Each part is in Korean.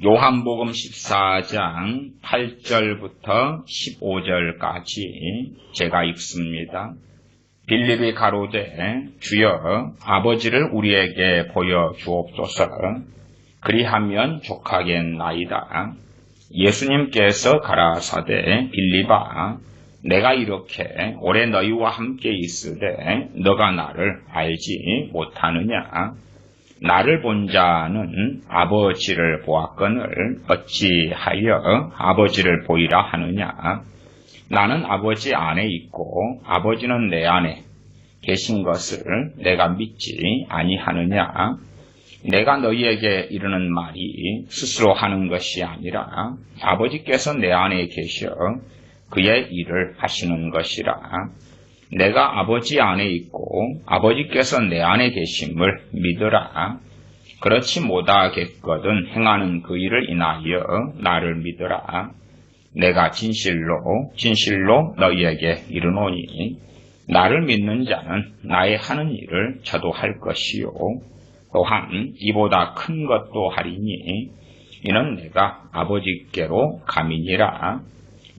요한복음 14장 8절부터 15절까지 제가 읽습니다. 빌립이 가로되 주여 아버지를 우리에게 보여주옵소서. 그리하면 족하겠나이다. 예수님께서 가라사대 빌립아 내가 이렇게 오래 너희와 함께 있으되 너가 나를 알지 못하느냐. 나를 본 자는 아버지를 보았거늘 어찌하여 아버지를 보이라 하느냐. 나는 아버지 안에 있고 아버지는 내 안에 계신 것을 내가 믿지 아니하느냐. 내가 너희에게 이르는 말이 스스로 하는 것이 아니라 아버지께서 내 안에 계셔 그의 일을 하시는 것이라. 내가 아버지 안에 있고 아버지께서 내 안에 계심을 믿으라. 그렇지 못하겠거든 행하는 그 일을 인하여 나를 믿으라. 내가 진실로 너희에게 이르노니 나를 믿는 자는 나의 하는 일을 저도 할 것이요 또한 이보다 큰 것도 하리니 이는 내가 아버지께로 감이니라.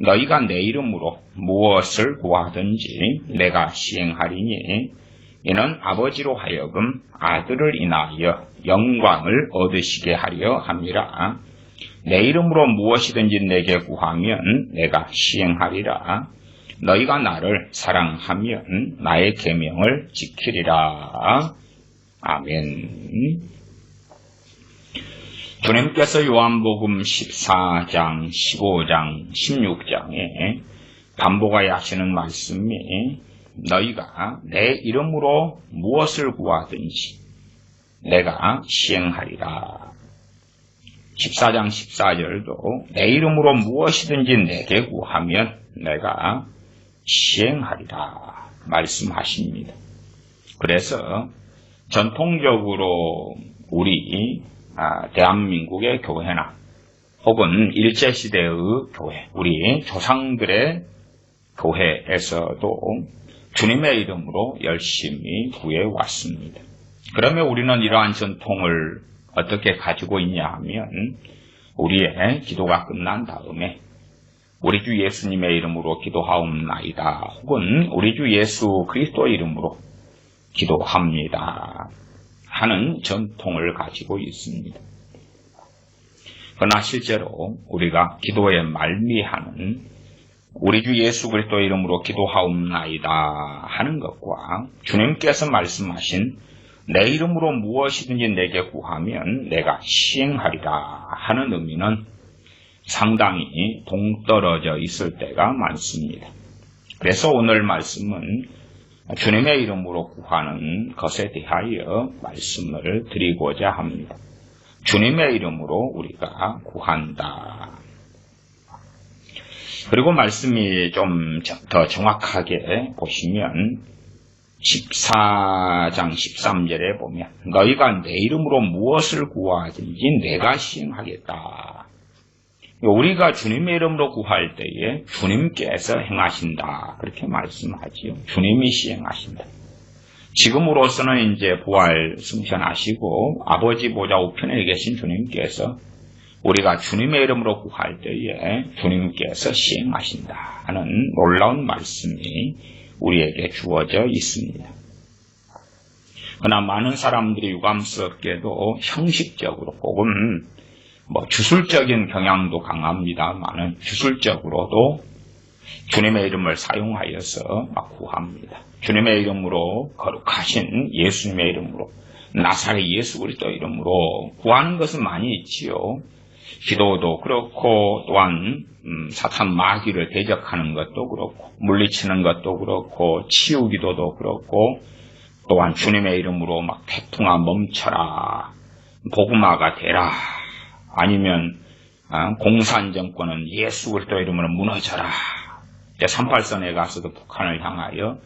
너희가 내 이름으로 무엇을 구하든지 내가 시행하리니 이는 아버지로 하여금 아들을 인하여 영광을 얻으시게 하려 함이라. 내 이름으로 무엇이든지 내게 구하면 내가 시행하리라. 너희가 나를 사랑하면 나의 계명을 지키리라. 아멘. 주님께서 요한복음 14장, 15장, 16장에 반복하여 하시는 말씀이 너희가 내 이름으로 무엇을 구하든지 내가 시행하리라. 14장 14절도 내 이름으로 무엇이든지 내게 구하면 내가 시행하리라 말씀하십니다. 그래서 전통적으로 우리 대한민국의 교회나 혹은 일제시대의 교회, 우리 조상들의 교회에서도 주님의 이름으로 열심히 구해왔습니다. 그러면 우리는 이러한 전통을 어떻게 가지고 있냐 하면 우리의 기도가 끝난 다음에 우리 주 예수님의 이름으로 기도하옵나이다 혹은 우리 주 예수 그리스도의 이름으로 기도합니다 하는 전통을 가지고 있습니다. 그러나 실제로 우리가 기도에 말미하는 우리 주 예수 그리스도의 이름으로 기도하옵나이다 하는 것과 주님께서 말씀하신 내 이름으로 무엇이든지 내게 구하면 내가 시행하리라 하는 의미는 상당히 동떨어져 있을 때가 많습니다. 그래서 오늘 말씀은 주님의 이름으로 구하는 것에 대하여 말씀을 드리고자 합니다. 주님의 이름으로 우리가 구한다. 그리고 말씀이 좀 더 정확하게 보시면 14장 13절에 보면 너희가 내 이름으로 무엇을 구하든지 내가 시행하겠다. 우리가 주님의 이름으로 구할 때에 주님께서 행하신다. 그렇게 말씀하지요. 주님이 시행하신다. 지금으로서는 이제 부활 승천하시고 아버지 보좌 우편에 계신 주님께서 우리가 주님의 이름으로 구할 때에 주님께서 시행하신다 하는 놀라운 말씀이 우리에게 주어져 있습니다. 그러나 많은 사람들이 유감스럽게도 형식적으로 혹은 주술적인 경향도 강합니다만은 주술적으로도 주님의 이름을 사용하여서 구합니다. 주님의 이름으로 거룩하신 예수님의 이름으로 나사렛 예수 그리스도 이름으로 구하는 것은 많이 있지요. 기도도 그렇고 또한 사탄 마귀를 대적하는 것도 그렇고 물리치는 것도 그렇고 치유기도도 그렇고 또한 주님의 이름으로 태풍아 멈춰라 복음화가 되라 아니면 공산정권은 예수 그리스도 이름으로 무너져라. 38선에 가서도 북한을 향하여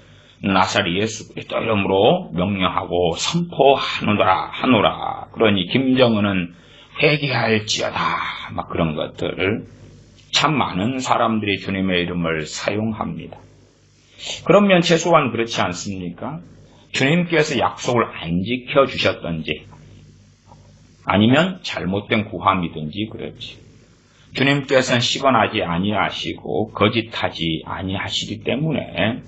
나사렛 예수 그리스도 이름으로 명령하고 선포하노라. 그러니 김정은은 회개할지어다. 그런 것들을 참 많은 사람들이 주님의 이름을 사용합니다. 그러면 최소한 그렇지 않습니까? 주님께서 약속을 안 지켜주셨던지 아니면 잘못된 구함이든지 그렇지. 주님께서는 시건하지 아니하시고 거짓하지 아니하시기 때문에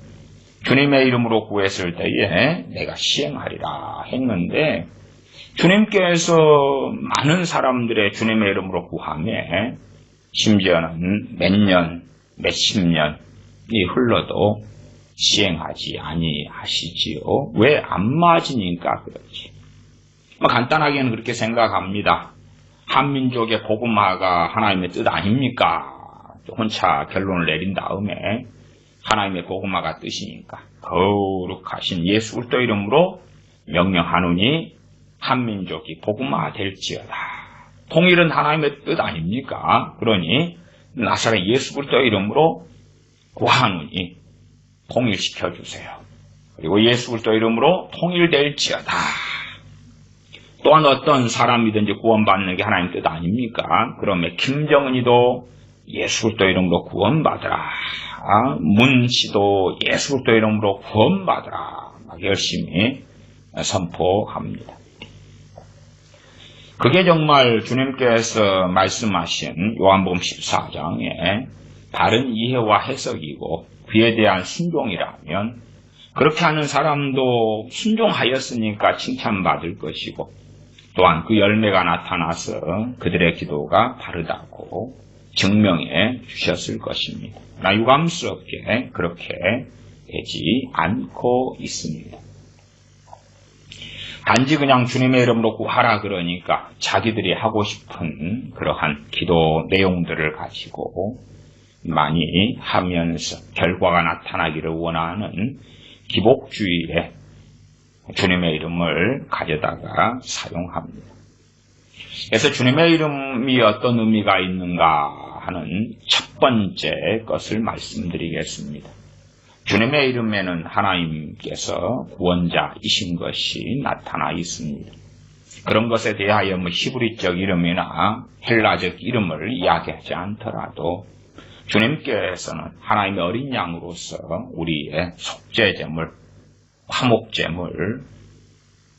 주님의 이름으로 구했을 때에 내가 시행하리라 했는데 주님께서 많은 사람들의 주님의 이름으로 구함에 심지어는 몇 년, 몇십 년이 흘러도 시행하지 아니하시지요. 왜? 안 맞으니까 그렇지. 간단하게는 그렇게 생각합니다. 한민족의 복음화가 하나님의 뜻 아닙니까? 혼자 결론을 내린 다음에 하나님의 복음화가 뜻이니까 거룩하신 예수 그리스도 이름으로 명령하노니 한민족이 복음화될지어다. 통일은 하나님의 뜻 아닙니까? 그러니 나사렛 예수 그리스도 이름으로 구하노니 통일시켜 주세요. 그리고 예수 그리스도 이름으로 통일될지어다. 또한 어떤 사람이든지 구원받는 게 하나님 뜻 아닙니까? 그러면 김정은이도 예수 그리스도 이름으로 구원받으라. 문 씨도 예수 그리스도 이름으로 구원받으라. 막 열심히 선포합니다. 그게 정말 주님께서 말씀하신 요한복음 14장의 바른 이해와 해석이고 그에 대한 순종이라면 그렇게 하는 사람도 순종하였으니까 칭찬받을 것이고 또한 그 열매가 나타나서 그들의 기도가 바르다고 증명해 주셨을 것입니다. 그러나 유감스럽게 그렇게 되지 않고 있습니다. 단지 그냥 주님의 이름으로 구하라 그러니까 자기들이 하고 싶은 그러한 기도 내용들을 가지고 많이 하면서 결과가 나타나기를 원하는 기복주의에 주님의 이름을 가져다가 사용합니다. 그래서 주님의 이름이 어떤 의미가 있는가 하는 첫 번째 것을 말씀드리겠습니다. 주님의 이름에는 하나님께서 구원자이신 것이 나타나 있습니다. 그런 것에 대하여 히브리적 이름이나 헬라적 이름을 이야기하지 않더라도 주님께서는 하나님의 어린 양으로서 우리의 속죄제물, 화목제물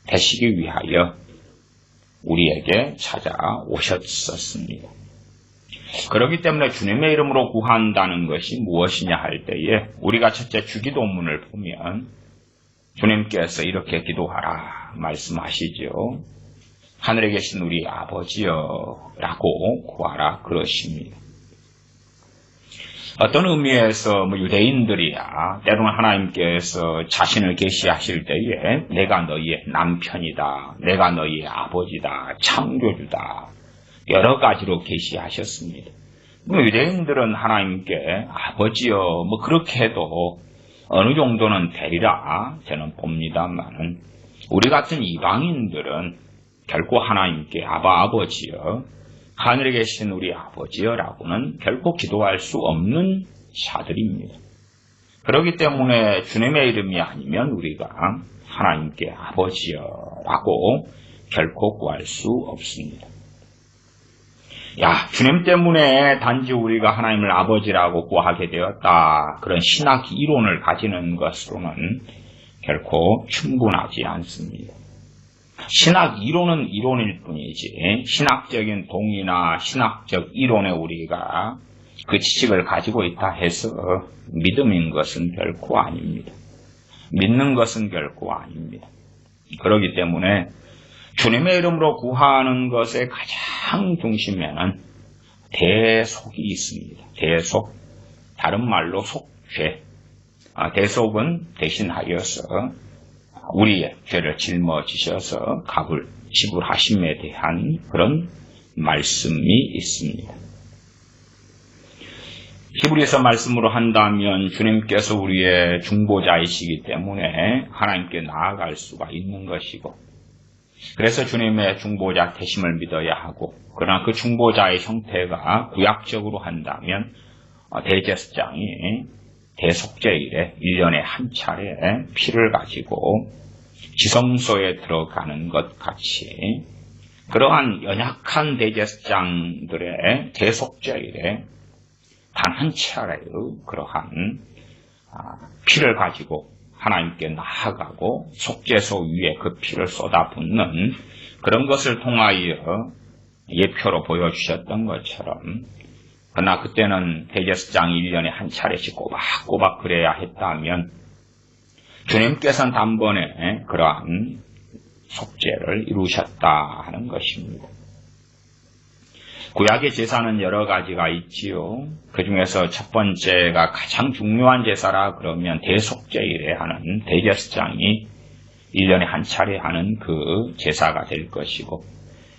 되시기 위하여 우리에게 찾아오셨었습니다. 그렇기 때문에 주님의 이름으로 구한다는 것이 무엇이냐 할 때에 우리가 첫째 주기도문을 보면 주님께서 이렇게 기도하라 말씀하시죠. 하늘에 계신 우리 아버지여 라고 구하라 그러십니다. 어떤 의미에서 유대인들이야 때로는 하나님께서 자신을 계시하실 때에 내가 너희의 남편이다, 내가 너희의 아버지다, 창조주다 여러 가지로 계시하셨습니다. 유대인들은 하나님께 아버지여 그렇게 해도 어느 정도는 되리라 저는 봅니다만은 우리 같은 이방인들은 결코 하나님께 아버지여 하늘에 계신 우리 아버지여라고는 결코 기도할 수 없는 자들입니다. 그렇기 때문에 주님의 이름이 아니면 우리가 하나님께 아버지여라고 결코 구할 수 없습니다. 주님 때문에 단지 우리가 하나님을 아버지라고 구하게 되었다. 그런 신학 이론을 가지는 것으로는 결코 충분하지 않습니다. 신학 이론은 이론일 뿐이지 신학적인 동의나 신학적 이론에 우리가 그 지식을 가지고 있다 해서 믿음인 것은 결코 아닙니다. 믿는 것은 결코 아닙니다. 그렇기 때문에 주님의 이름으로 구하는 것의 가장 중심에는 대속이 있습니다. 대속, 다른 말로 속죄. 대속은 대신하여서 우리의 죄를 짊어지셔서 값을 지불하심에 대한 그런 말씀이 있습니다. 히브리서 말씀으로 한다면 주님께서 우리의 중보자이시기 때문에 하나님께 나아갈 수가 있는 것이고 그래서 주님의 중보자 되심을 믿어야 하고 그러나 그 중보자의 형태가 구약적으로 한다면 대제사장이 대속죄일에 1년에 한 차례 피를 가지고 지성소에 들어가는 것 같이 그러한 연약한 대제사장들의 대속죄일에 단 한 차례의 그러한 피를 가지고 하나님께 나아가고 속죄소 위에 그 피를 쏟아붓는 그런 것을 통하여 예표로 보여주셨던 것처럼, 그러나 그때는 대제사장이 1년에 한 차례씩 꼬박꼬박 그래야 했다면 주님께서는 단번에 그러한 속죄를 이루셨다 하는 것입니다. 구약의 제사는 여러 가지가 있지요. 그 중에서 첫 번째가 가장 중요한 제사라 그러면 대속죄일에 하는 대제사장이 1년에 한 차례 하는 그 제사가 될 것이고,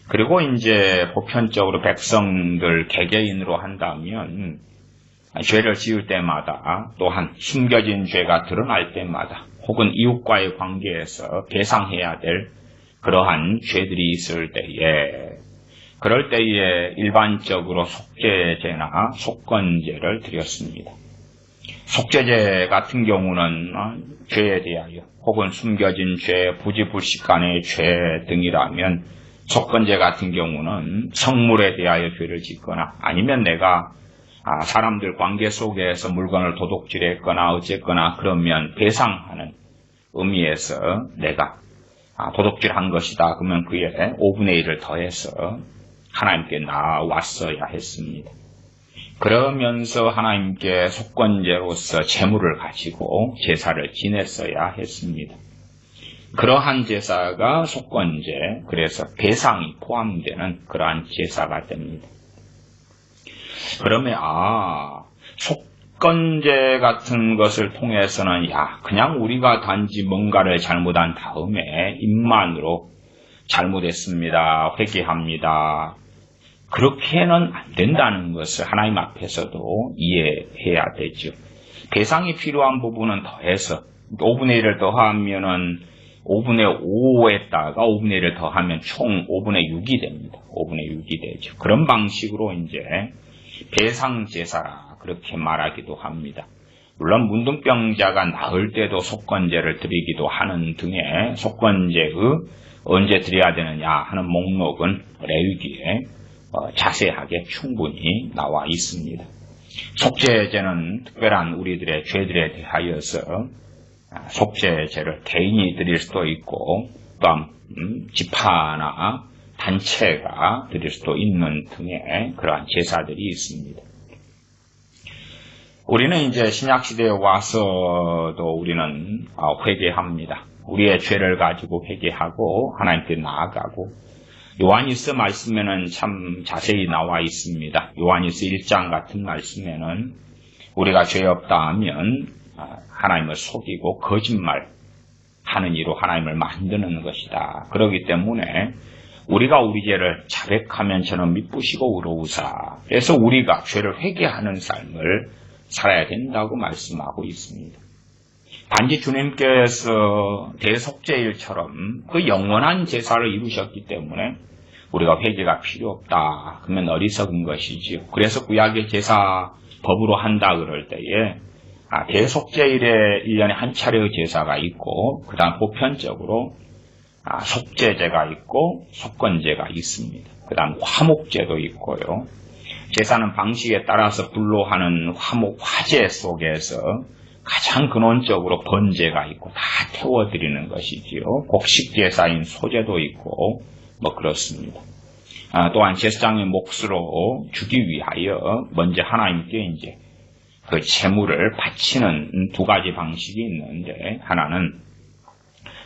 그리고 이제 보편적으로 백성들 개개인으로 한다면 죄를 지을 때마다, 또한 숨겨진 죄가 드러날 때마다, 혹은 이웃과의 관계에서 배상해야 될 그러한 죄들이 있을 때에, 그럴 때에 일반적으로 속죄제나 속건제를 드렸습니다. 속죄제 같은 경우는 죄에 대하여, 혹은 숨겨진 죄, 부지불식간의 죄 등이라면, 속건제 같은 경우는 성물에 대하여 죄를 짓거나, 아니면 내가 사람들 관계 속에서 물건을 도둑질했거나 어쨌거나 그러면 배상하는 의미에서 내가 도둑질한 것이다 그러면 그에 5분의 1을 더해서 하나님께 나왔어야 했습니다. 그러면서 하나님께 속건제로서 제물을 가지고 제사를 지냈어야 했습니다. 그러한 제사가 속건제, 그래서 배상이 포함되는 그러한 제사가 됩니다. 그러면 속건제 같은 것을 통해서는 그냥 우리가 단지 뭔가를 잘못한 다음에 입만으로 잘못했습니다, 회개합니다, 그렇게는 안 된다는 것을 하나님 앞에서도 이해해야 되죠. 배상이 필요한 부분은 더해서 5분의 1을 더하면은 5분의 5에다가 5분의 1을 더하면 총 5분의 6이 됩니다. 5분의 6이 되죠. 그런 방식으로 이제 배상제사라 그렇게 말하기도 합니다. 물론 문둥병자가 나을 때도 속건제를 드리기도 하는 등의 속건제의 언제 드려야 되느냐 하는 목록은 레위기에 자세하게 충분히 나와 있습니다. 속죄제는 특별한 우리들의 죄들에 대하여서 속죄제를 개인이 드릴 수도 있고, 또한 지파나 단체가 드릴 수도 있는 등의 그러한 제사들이 있습니다. 우리는 이제 신약시대에 와서도 우리는 회개합니다. 우리의 죄를 가지고 회개하고 하나님께 나아가고, 요한일서 말씀에는 참 자세히 나와 있습니다. 요한일서 1장 같은 말씀에는 우리가 죄 없다 하면 하나님을 속이고 거짓말하는 이로 하나님을 만드는 것이다. 그렇기 때문에 우리가 우리 죄를 자백하면 저는 미쁘시고 의로우사, 그래서 우리가 죄를 회개하는 삶을 살아야 된다고 말씀하고 있습니다. 단지 주님께서 대속죄일처럼 그 영원한 제사를 이루셨기 때문에 우리가 회개가 필요 없다 그러면 어리석은 것이지요. 그래서 구약의 제사 법으로 한다 그럴 때에 대속죄일에 1년에 한 차례의 제사가 있고, 그 다음 보편적으로 속죄제가 있고 속건제가 있습니다. 그 다음 화목제도 있고요. 제사는 방식에 따라서 불로 하는 화목 화제 속에서 가장 근원적으로 번제가 있고 다 태워드리는 것이지요. 곡식 제사인 소제도 있고 그렇습니다. 또한 제사장의 몫으로 주기 위하여 먼저 하나님께 이제 그 제물을 바치는 두 가지 방식이 있는데, 하나는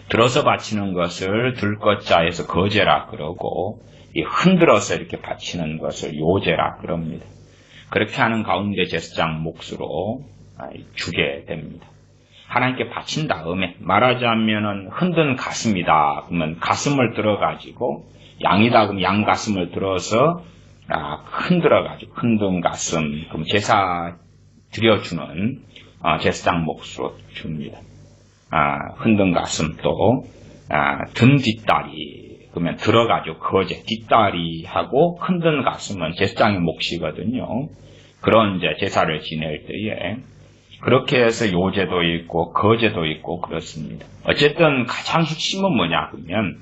들어서 바치는 것을 들것자에서 거제라 그러고, 흔들어서 이렇게 바치는 것을 요제라 그럽니다. 그렇게 하는 가운데 제사장 몫으로 주게 됩니다. 하나님께 바친 다음에, 말하자면은 흔든 가슴이다 그러면 가슴을 들어가지고, 양이다 그러면 양 가슴을 들어서 흔들어가지고 흔든 가슴, 그럼 제사 드려주는 제사장 몫으로 줍니다. 흔든 가슴, 또 든 뒷다리 그러면 들어가지고 거제 뒷다리하고 흔든 가슴은 제사장의 몫이거든요. 그런 이제 제사를 지낼 때에 그렇게 해서 요제도 있고 거제도 있고 그렇습니다. 어쨌든 가장 핵심은 뭐냐 그러면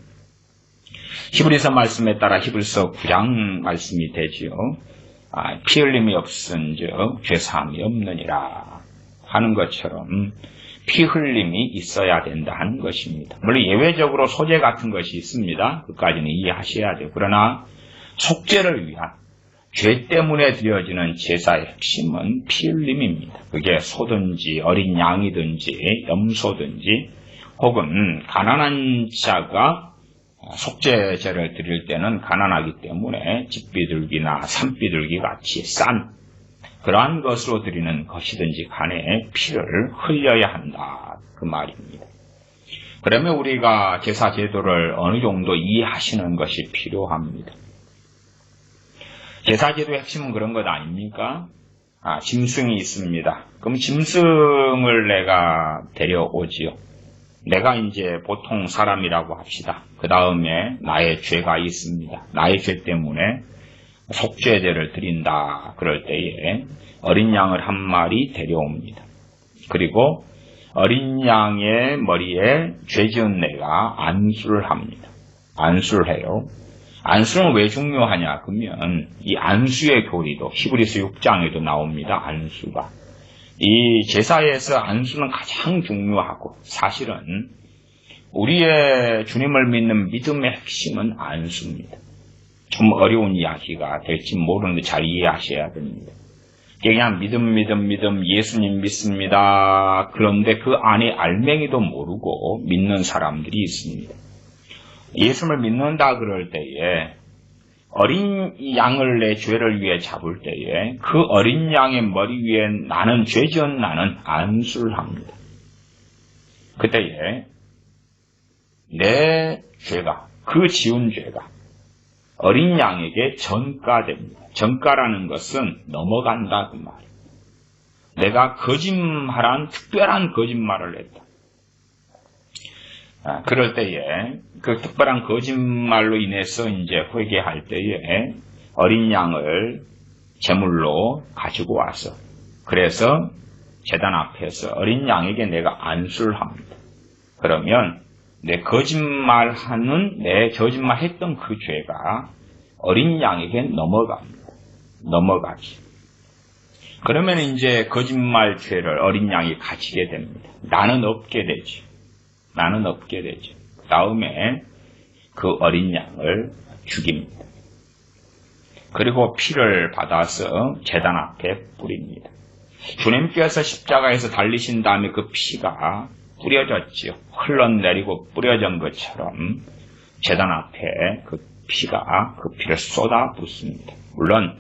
히브리서 말씀에 따라 히브리서 9장 말씀이 되지요. 피 흘림이 없은즉 죄사함이 없느니라 하는 것처럼 피 흘림이 있어야 된다 하는 것입니다. 물론 예외적으로 소재 같은 것이 있습니다. 그까지는 이해하셔야 돼요. 그러나 속죄를 위한 죄 때문에 드려지는 제사의 핵심은 피 흘림입니다. 그게 소든지 어린 양이든지 염소든지 혹은 가난한 자가 속죄제를 드릴 때는 가난하기 때문에 집비둘기나 산비둘기 같이 싼 그러한 것으로 드리는 것이든지 간에 피를 흘려야 한다. 그 말입니다. 그러면 우리가 제사 제도를 어느 정도 이해하시는 것이 필요합니다. 제사 제도의 핵심은 그런 것 아닙니까? 짐승이 있습니다. 그럼 짐승을 내가 데려오지요. 내가 이제 보통 사람이라고 합시다. 그 다음에 나의 죄가 있습니다. 나의 죄 때문에 속죄제를 드린다. 그럴 때에 어린 양을 한 마리 데려옵니다. 그리고 어린 양의 머리에 죄 지은 내가 안수를 합니다. 안수를 해요. 안수는 왜 중요하냐? 그러면 이 안수의 교리도 히브리서 6장에도 나옵니다. 안수가. 이 제사에서 안수는 가장 중요하고 사실은 우리의 주님을 믿는 믿음의 핵심은 안수입니다. 좀 어려운 이야기가 될지 모르는데 잘 이해하셔야 됩니다. 그냥 믿음 예수님 믿습니다. 그런데 그 안에 알맹이도 모르고 믿는 사람들이 있습니다. 예수를 믿는다 그럴 때에 어린 양을 내 죄를 위해 잡을 때에 그 어린 양의 머리 위에 나는 죄 지은 나는 안수를 합니다. 그때에 내 죄가 그 지은 죄가 어린 양에게 전가됩니다. 전가라는 것은 넘어간다 그 말이에요. 내가 거짓말한 특별한 거짓말을 했다. 그럴 때에 그 특별한 거짓말로 인해서 이제 회개할 때에 어린 양을 제물로 가지고 와서 그래서 제단 앞에서 어린 양에게 내가 안수를 합니다. 그러면 내 거짓말했던 그 죄가 어린 양에게 넘어가지. 그러면 이제 거짓말 죄를 어린 양이 가지게 됩니다. 나는 없게 되지. 그 다음에 그 어린 양을 죽입니다. 그리고 피를 받아서 제단 앞에 뿌립니다. 주님께서 십자가에서 달리신 다음에 그 피가 뿌려졌지요. 흘러내리고 뿌려진 것처럼 제단 앞에 그 피를 쏟아 붓습니다. 물론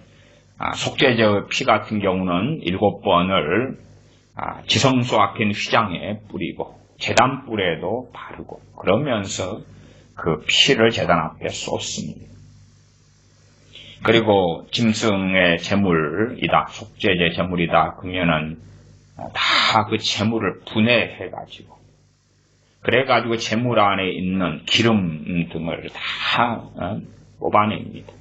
속죄제의 피 같은 경우는 7번을 지성소 앞에 휘장에 뿌리고 제단 뿔에도 바르고 그러면서 그 피를 제단 앞에 쏟습니다. 그리고 짐승의 제물이다, 속죄제 제물이다 그러면은 다 그 제물을 분해해가지고 그래가지고 제물 안에 있는 기름 등을 다 뽑아냅니다.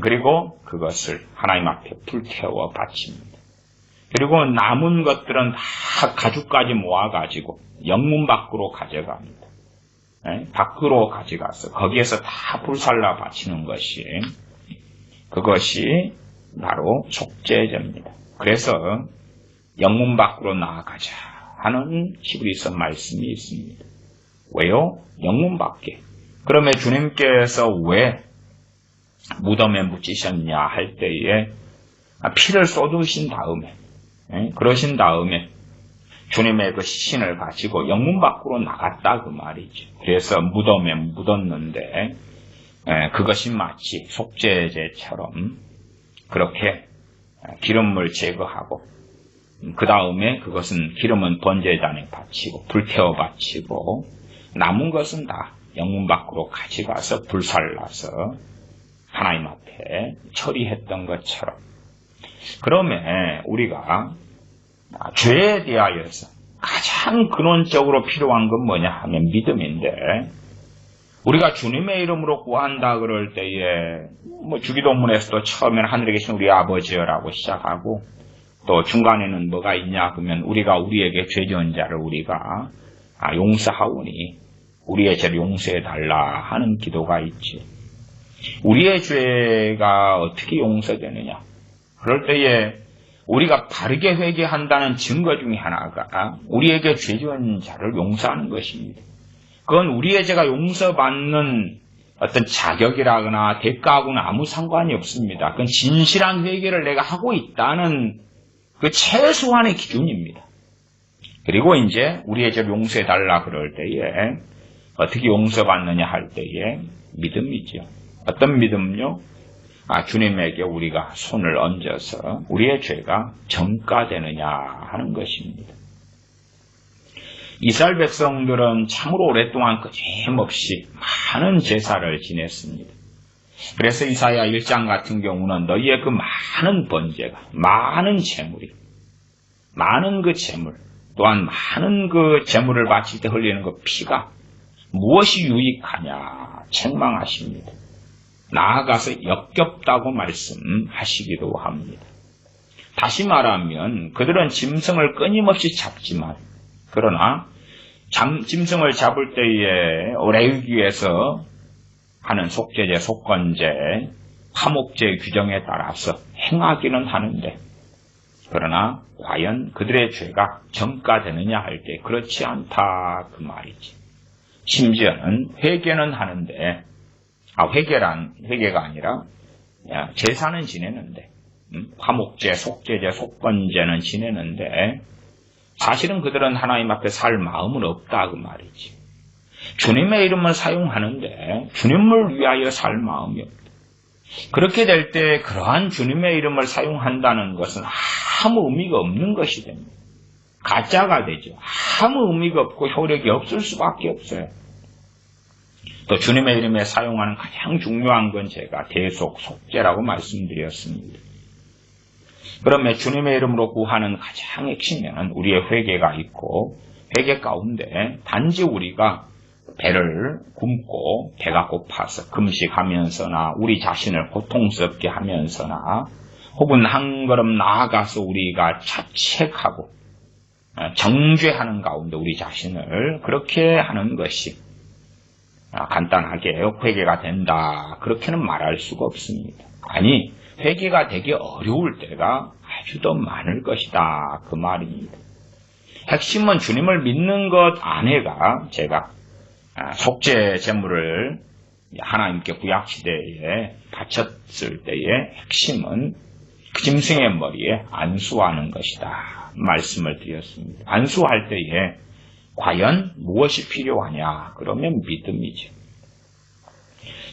그리고 그것을 하나님 앞에 불태워 바칩니다. 그리고 남은 것들은 다 가죽까지 모아가지고 영문 밖으로 가져갑니다. 밖으로 가져가서 거기에서 다 불살라 바치는 것이 그것이 바로 속죄제입니다. 그래서 영문 밖으로 나아가자 하는 히브리서 말씀이 있습니다. 왜요? 영문 밖에. 그러면 주님께서 왜 무덤에 묻히셨냐 할 때에 피를 쏟으신 다음에 그러신 다음에 주님의 그 시신을 가지고 영문 밖으로 나갔다 그 말이죠. 그래서 무덤에 묻었는데 그것이 마치 속죄제처럼 그렇게 기름을 제거하고 그 다음에 그것은 기름은 번제단에 바치고 불태워 바치고 남은 것은 다 영문 밖으로 가져가서 불살라서 하나님 앞에 처리했던 것처럼 그러면 우리가 죄에 대하여서 가장 근원적으로 필요한 건 뭐냐 하면 믿음인데 우리가 주님의 이름으로 구한다 그럴 때에 주기도문에서도 처음에는 하늘에 계신 우리 아버지여라고 시작하고 또 중간에는 뭐가 있냐 그러면 우리가 우리에게 죄 지은 자를 우리가 용서하오니 우리의 죄를 용서해달라 하는 기도가 있지. 우리의 죄가 어떻게 용서되느냐? 그럴 때에 우리가 바르게 회개한다는 증거 중에 하나가 우리에게 죄 지은 자를 용서하는 것입니다. 그건 우리의 죄가 용서받는 어떤 자격이라거나 대가하고는 아무 상관이 없습니다. 그건 진실한 회개를 내가 하고 있다는 그 최소한의 기준입니다. 그리고 이제 우리의 죄를 용서해 달라 그럴 때에 어떻게 용서받느냐 할 때에 믿음이죠. 어떤 믿음요? 주님에게 우리가 손을 얹어서 우리의 죄가 정가되느냐 하는 것입니다. 이스라엘 백성들은 참으로 오랫동안 끊임없이 많은 제사를 지냈습니다. 그래서 이사야 1장 같은 경우는 너희의 그 많은 번제가, 많은 재물이, 많은 그 재물, 또한 많은 그 재물을 바칠 때 흘리는 그 피가 무엇이 유익하냐 책망하십니다. 나아가서 역겹다고 말씀하시기도 합니다. 다시 말하면 그들은 짐승을 끊임없이 잡지만 그러나 짐승을 잡을 때에 레위기에서 하는 속죄제, 속건제, 화목제 규정에 따라서 행하기는 하는데 그러나 과연 그들의 죄가 정가되느냐 할 때 그렇지 않다 그 말이지. 심지어는 회개는 하는데 회개가 아니라 제사는 지내는데 화목제, 속죄제, 속건제는 지내는데 사실은 그들은 하나님 앞에 살 마음은 없다 그 말이지. 주님의 이름을 사용하는데 주님을 위하여 살 마음이 없다. 그렇게 될 때 그러한 주님의 이름을 사용한다는 것은 아무 의미가 없는 것이 됩니다. 가짜가 되죠. 아무 의미가 없고 효력이 없을 수밖에 없어요. 또 주님의 이름에 사용하는 가장 중요한 건 제가 대속, 속죄라고 말씀드렸습니다. 그러면 주님의 이름으로 구하는 가장 핵심에는 우리의 회개가 있고 회개 가운데 단지 우리가 배를 굶고 배가 고파서 금식하면서나 우리 자신을 고통스럽게 하면서나 혹은 한 걸음 나아가서 우리가 자책하고 정죄하는 가운데 우리 자신을 그렇게 하는 것이 간단하게 회개가 된다 그렇게는 말할 수가 없습니다. 아니 회개가 되기 어려울 때가 아주 더 많을 것이다 그 말입니다. 핵심은 주님을 믿는 것 안에가 제가 속죄 제물을 하나님께 구약시대에 바쳤을 때의 핵심은 그 짐승의 머리에 안수하는 것이다 말씀을 드렸습니다. 안수할 때에 과연 무엇이 필요하냐 그러면 믿음이죠.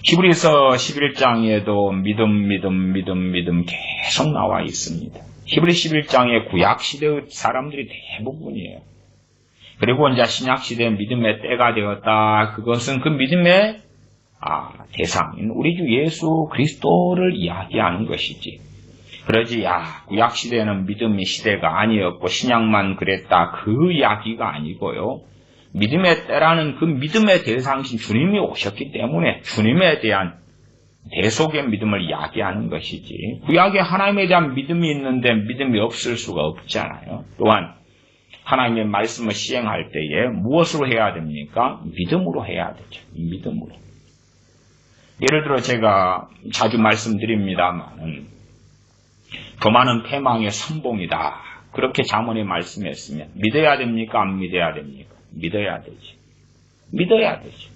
히브리서 11장에도 믿음 계속 나와 있습니다. 히브리 11장의 구약시대의 사람들이 대부분이에요. 그리고 이제 신약시대의 믿음의 때가 되었다. 그것은 그 믿음의 대상인 우리 주 예수 그리스도를 이야기하는 것이지. 그러지 구약시대에는 믿음의 시대가 아니었고 신약만 그랬다. 그 이야기가 아니고요. 믿음의 때라는 그 믿음의 대상이신 주님이 오셨기 때문에 주님에 대한 대속의 믿음을 이야기하는 것이지. 구약에 하나님에 대한 믿음이 있는데 믿음이 없을 수가 없잖아요. 또한 하나님의 말씀을 시행할 때에 무엇으로 해야 됩니까? 믿음으로 해야 되죠. 믿음으로. 예를 들어 제가 자주 말씀드립니다만 교만은 패망의 선봉이다. 그렇게 잠언에 말씀했으면 믿어야 됩니까? 안 믿어야 됩니까? 믿어야 되지. 믿어야 되지.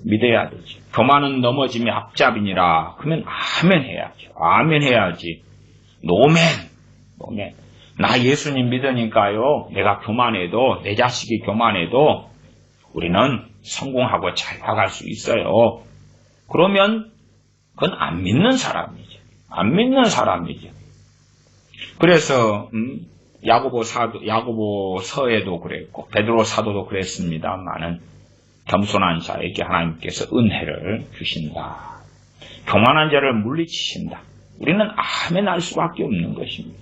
믿어야 되지. 교만은 넘어짐이 앞잡이니라. 그러면 아멘 해야죠. 아멘 해야지. 노멘. 나 예수님 믿으니까요. 내가 교만해도 내 자식이 교만해도 우리는 성공하고 잘 나갈 수 있어요. 그러면 그건 안 믿는 사람이죠. 안 믿는 사람이죠. 그래서 야고보서에도 그랬고 베드로 사도도 그랬습니다만은 겸손한 자에게 하나님께서 은혜를 주신다. 교만한 자를 물리치신다. 우리는 아멘 할 수밖에 없는 것입니다.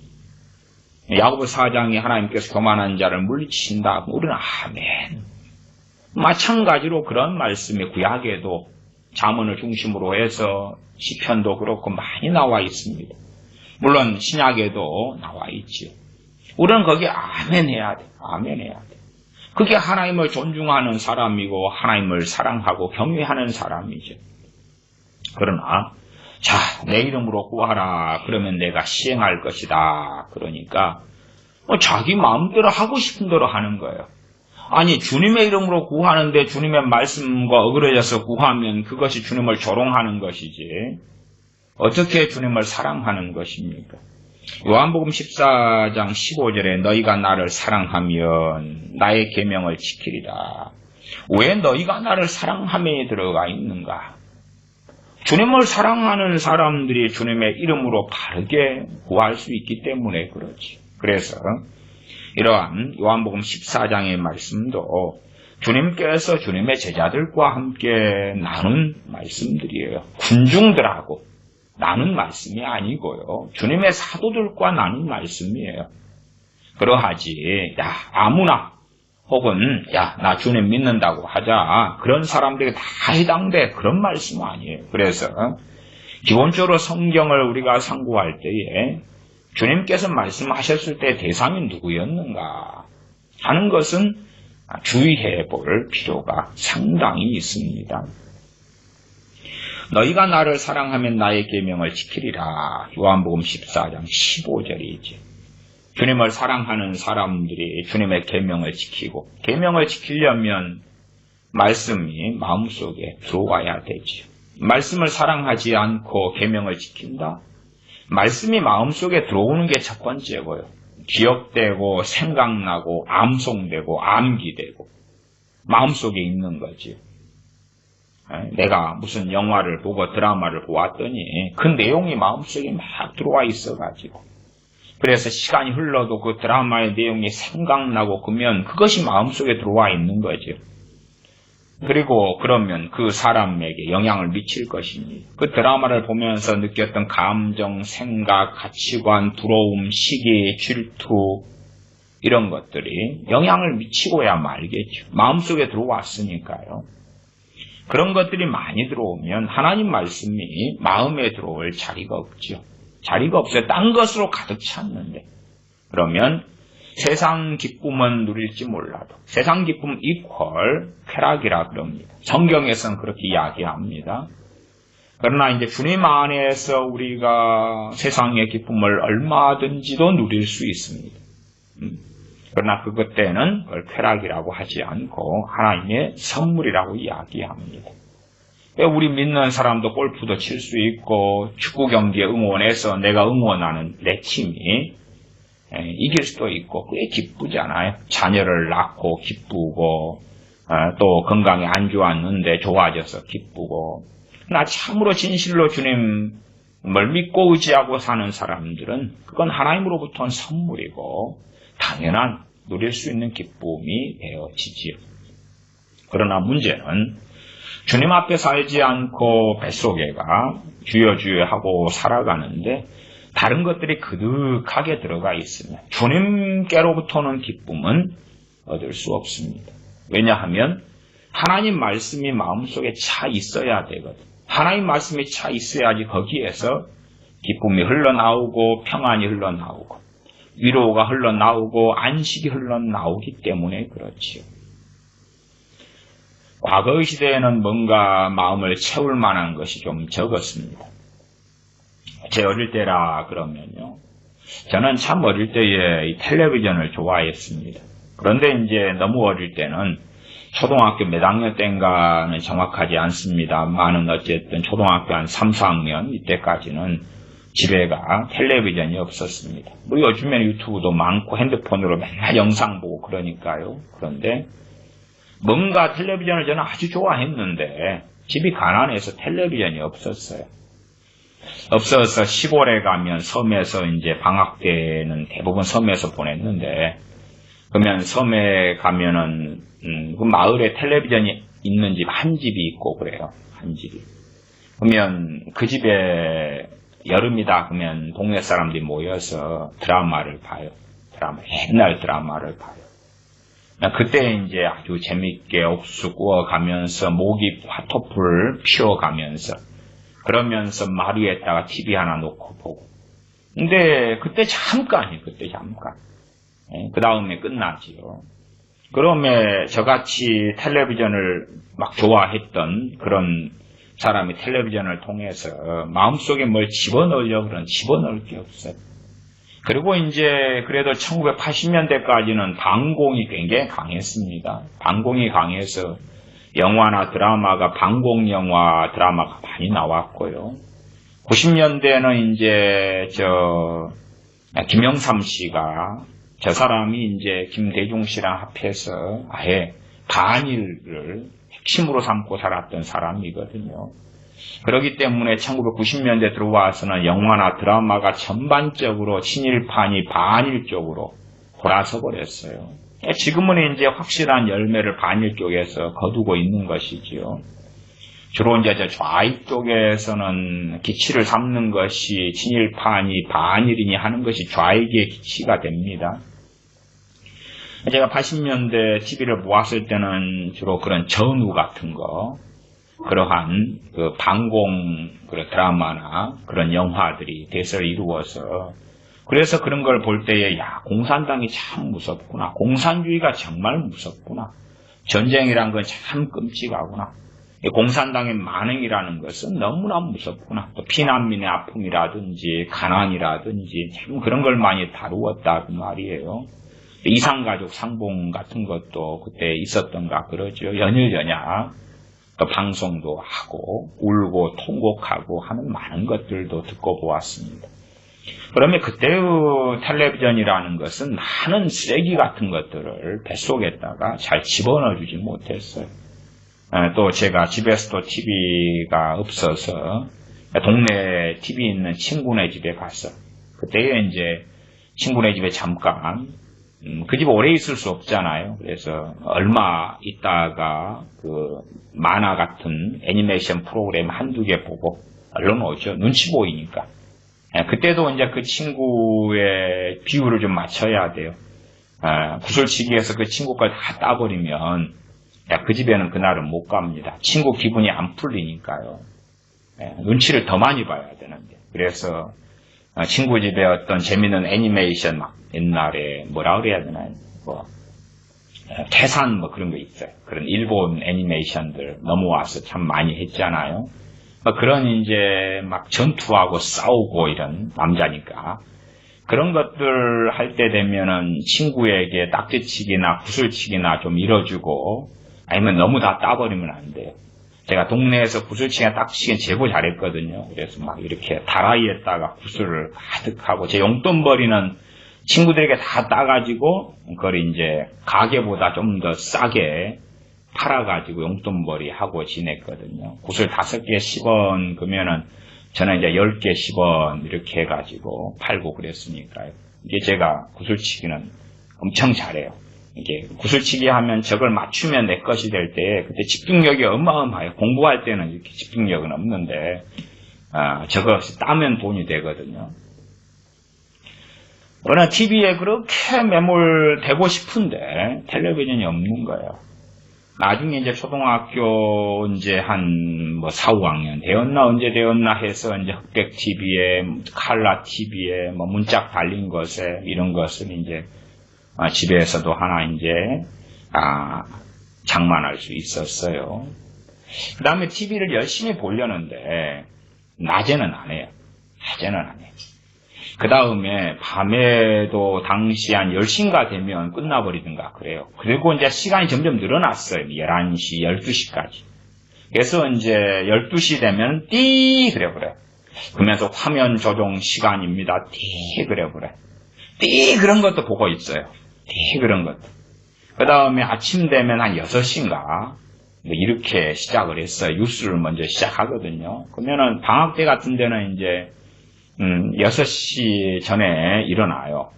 야고보 4장이 하나님께서 교만한 자를 물리치신다. 우리는 아멘. 마찬가지로 그런 말씀이 구약에도 잠언을 중심으로 해서 시편도 그렇고 많이 나와 있습니다. 물론 신약에도 나와 있지요. 우리는 거기에 아멘 해야 돼. 아멘 해야 돼. 그게 하나님을 존중하는 사람이고 하나님을 사랑하고 경외하는 사람이죠. 그러나 자, 내 이름으로 구하라. 그러면 내가 시행할 것이다. 그러니까 자기 마음대로 하고 싶은 대로 하는 거예요. 아니, 주님의 이름으로 구하는데 주님의 말씀과 어그러져서 구하면 그것이 주님을 조롱하는 것이지 어떻게 주님을 사랑하는 것입니까? 요한복음 14장 15절에 너희가 나를 사랑하면 나의 계명을 지키리라. 왜 너희가 나를 사랑함에 들어가 있는가? 주님을 사랑하는 사람들이 주님의 이름으로 바르게 구할 수 있기 때문에 그렇지. 그래서 이러한 요한복음 14장의 말씀도 주님께서 주님의 제자들과 함께 나눈 말씀들이에요. 군중들하고 나눈 말씀이 아니고요. 주님의 사도들과 나눈 말씀이에요. 그러하지 아무나 혹은 나 주님 믿는다고 하자 그런 사람들에게 다 해당돼 그런 말씀은 아니에요. 그래서 기본적으로 성경을 우리가 상고할 때에 주님께서 말씀하셨을 때 대상이 누구였는가 하는 것은 주의해 볼 필요가 상당히 있습니다. 너희가 나를 사랑하면 나의 계명을 지키리라. 요한복음 14장 15절이지. 주님을 사랑하는 사람들이 주님의 계명을 지키고 계명을 지키려면 말씀이 마음속에 들어와야 되지요. 말씀을 사랑하지 않고 계명을 지킨다? 말씀이 마음속에 들어오는 게 첫 번째고요. 기억되고 생각나고 암송되고 암기되고 마음속에 있는 거지요. 내가 무슨 영화를 보고 드라마를 보았더니 그 내용이 마음속에 막 들어와 있어가지고 그래서 시간이 흘러도 그 드라마의 내용이 생각나고 그러면 그것이 마음속에 들어와 있는 거죠. 그리고 그러면 그 사람에게 영향을 미칠 것이니 그 드라마를 보면서 느꼈던 감정, 생각, 가치관, 부러움, 시기, 질투 이런 것들이 영향을 미치고야 말겠죠. 마음속에 들어왔으니까요. 그런 것들이 많이 들어오면 하나님 말씀이 마음에 들어올 자리가 없죠. 자리가 없어요. 딴 것으로 가득 찼는데. 그러면 세상 기쁨은 누릴지 몰라도 세상 기쁨 이퀄 쾌락이라 그럽니다. 성경에서는 그렇게 이야기합니다. 그러나 이제 주님 안에서 우리가 세상의 기쁨을 얼마든지도 누릴 수 있습니다. 그러나 그것 때는 그걸 쾌락이라고 하지 않고 하나님의 선물이라고 이야기합니다. 우리 믿는 사람도 골프도 칠 수 있고 축구 경기에 응원해서 내가 응원하는 내 팀이 이길 수도 있고 꽤 기쁘잖아요. 자녀를 낳고 기쁘고 또 건강이 안 좋았는데 좋아져서 기쁘고 나 참으로 진실로 주님을 믿고 의지하고 사는 사람들은 그건 하나님으로부터 온 선물이고 당연한 누릴 수 있는 기쁨이 되어지지요. 그러나 문제는 주님 앞에 살지 않고 뱃속에가 주여 하고 살아가는데 다른 것들이 그득하게 들어가 있으면 주님께로부터는 기쁨은 얻을 수 없습니다. 왜냐하면 하나님 말씀이 마음속에 차 있어야 되거든. 하나님 말씀이 차 있어야지 거기에서 기쁨이 흘러나오고 평안이 흘러나오고 위로가 흘러나오고 안식이 흘러나오기 때문에 그렇지요. 과거의 시대에는 뭔가 마음을 채울 만한 것이 좀 적었습니다. 제 어릴 때라 그러면요. 저는 참 어릴 때에 이 텔레비전을 좋아했습니다. 그런데 이제 너무 어릴 때는 초등학교 몇 학년 때인가는 정확하지 않습니다만은 어쨌든 초등학교 한 3, 4학년 이때까지는 집에가 텔레비전이 없었습니다. 뭐 요즘에는 유튜브도 많고 핸드폰으로 맨날 영상 보고 그러니까요. 그런데 뭔가 텔레비전을 저는 아주 좋아했는데 집이 가난해서 텔레비전이 없었어요. 없어서 시골에 가면 섬에서 이제 방학 때는 대부분 섬에서 보냈는데 그러면 섬에 가면은 그 마을에 텔레비전이 있는 집 한 집이 있고 그래요. 한 집이. 그러면 그 집에 여름이다 그러면 동네 사람들이 모여서 드라마를 봐요. 옛날 드라마를 봐요. 그때 이제 아주 재밌게 옥수수 구워가면서 모기 화토불 피워가면서 그러면서 마루에다가 TV 하나 놓고 보고. 근데 그때 잠깐이에요. 그때 잠깐. 그 다음에 끝나지요. 그러면 저같이 텔레비전을 막 좋아했던 그런 사람이 텔레비전을 통해서 마음속에 뭘 집어넣으려고 그러는 집어넣을 게 없어요. 그리고 이제 그래도 1980년대까지는 방공이 굉장히 강했습니다. 방공이 강해서 영화나 드라마가 방공 영화 드라마가 많이 나왔고요. 90년대는 이제 김영삼 씨가 저 사람이 이제 김대중 씨랑 합해서 아예 반일을 핵심으로 삼고 살았던 사람이거든요. 그렇기 때문에 1990년대 들어와서는 영화나 드라마가 전반적으로 친일판이 반일 쪽으로 돌아서 버렸어요. 지금은 이제 확실한 열매를 반일 쪽에서 거두고 있는 것이지요. 주로 이제 좌익 쪽에서는 기치를 삼는 것이 친일판이 반일이니 하는 것이 좌익의 기치가 됩니다. 제가 80년대 TV를 모았을 때는 주로 그런 전우 같은 거, 그러한 그 방공 드라마나 그런 영화들이 대세를 이루어서 그래서 그런 걸 볼 때에 야, 공산당이 참 무섭구나. 공산주의가 정말 무섭구나. 전쟁이란 건 참 끔찍하구나. 공산당의 만행이라는 것은 너무나 무섭구나. 또 피난민의 아픔이라든지 가난이라든지 참 그런 걸 많이 다루었다 그 말이에요. 이상가족 상봉 같은 것도 그때 있었던가 그러죠. 연일연약 또 방송도 하고 울고 통곡하고 하는 많은 것들도 듣고 보았습니다. 그러면 그때의 텔레비전이라는 것은 많은 쓰레기 같은 것들을 뱃속에다가 잘 집어넣어주지 못했어요. 또 제가 집에서도 TV가 없어서 동네 TV 있는 친구네 집에 가서 그때에 이제 친구네 집에 잠깐 그 집 오래 있을 수 없잖아요. 그래서 얼마 있다가 그 만화 같은 애니메이션 프로그램 한두 개 보고 얼른 오죠. 눈치 보이니까. 그때도 이제 그 친구의 비율을 좀 맞춰야 돼요. 구슬치기에서 그 친구 걸 다 따버리면 그 집에는 그날은 못 갑니다. 친구 기분이 안 풀리니까요. 눈치를 더 많이 봐야 되는데. 그래서 친구 집에 어떤 재밌는 애니메이션 막 옛날에 뭐라 그래야 되나요? 태산 뭐 그런 거 있어요. 그런 일본 애니메이션들 넘어와서 참 많이 했잖아요. 그런 이제 막 전투하고 싸우고 이런 남자니까 그런 것들 할 때 되면은 친구에게 딱지치기나 구슬치기나 좀 밀어주고 아니면 너무 다 따버리면 안 돼요. 제가 동네에서 구슬치기나 딱지치기는 제법 잘했거든요. 그래서 막 이렇게 다라이에다가 구슬을 가득하고 제 용돈벌이는 친구들에게 다 따가지고 그걸 이제 가게보다 좀 더 싸게 팔아가지고 용돈벌이 하고 지냈거든요. 구슬 5개 10원 그러면은 저는 이제 10개 10원 이렇게 해가지고 팔고 그랬으니까요. 이게 제가 구슬치기는 엄청 잘해요. 이게 구슬치기 하면 저걸 맞추면 내 것이 될 때 그때 집중력이 어마어마해요. 공부할 때는 이렇게 집중력은 없는데 저거 따면 돈이 되거든요. 그러나 TV에 그렇게 매몰되고 싶은데 텔레비전이 없는 거예요. 나중에 이제 초등학교 이제 한 4, 5학년 되었나 언제 되었나 해서 이제 흑백 TV에 칼라 TV에 문짝 달린 것에 이런 것은 이제 집에서도 하나 이제 장만할 수 있었어요. 그 다음에 TV를 열심히 보려는데 낮에는 안 해요. 낮에는 안 해요. 그 다음에 밤에도 당시 한 10시인가 되면 끝나버리든가 그래요. 그리고 이제 시간이 점점 늘어났어요. 11시, 12시까지. 그래서 이제 12시 되면 띠! 그래. 그러면서 화면 조정 시간입니다. 띠! 그래. 띠! 그런 것도 보고 있어요. 띠! 그런 것도. 그 다음에 아침 되면 한 6시인가 이렇게 시작을 했어요. 뉴스를 먼저 시작하거든요. 그러면은 방학 때 같은 데는 이제 6시 전에 일어나요.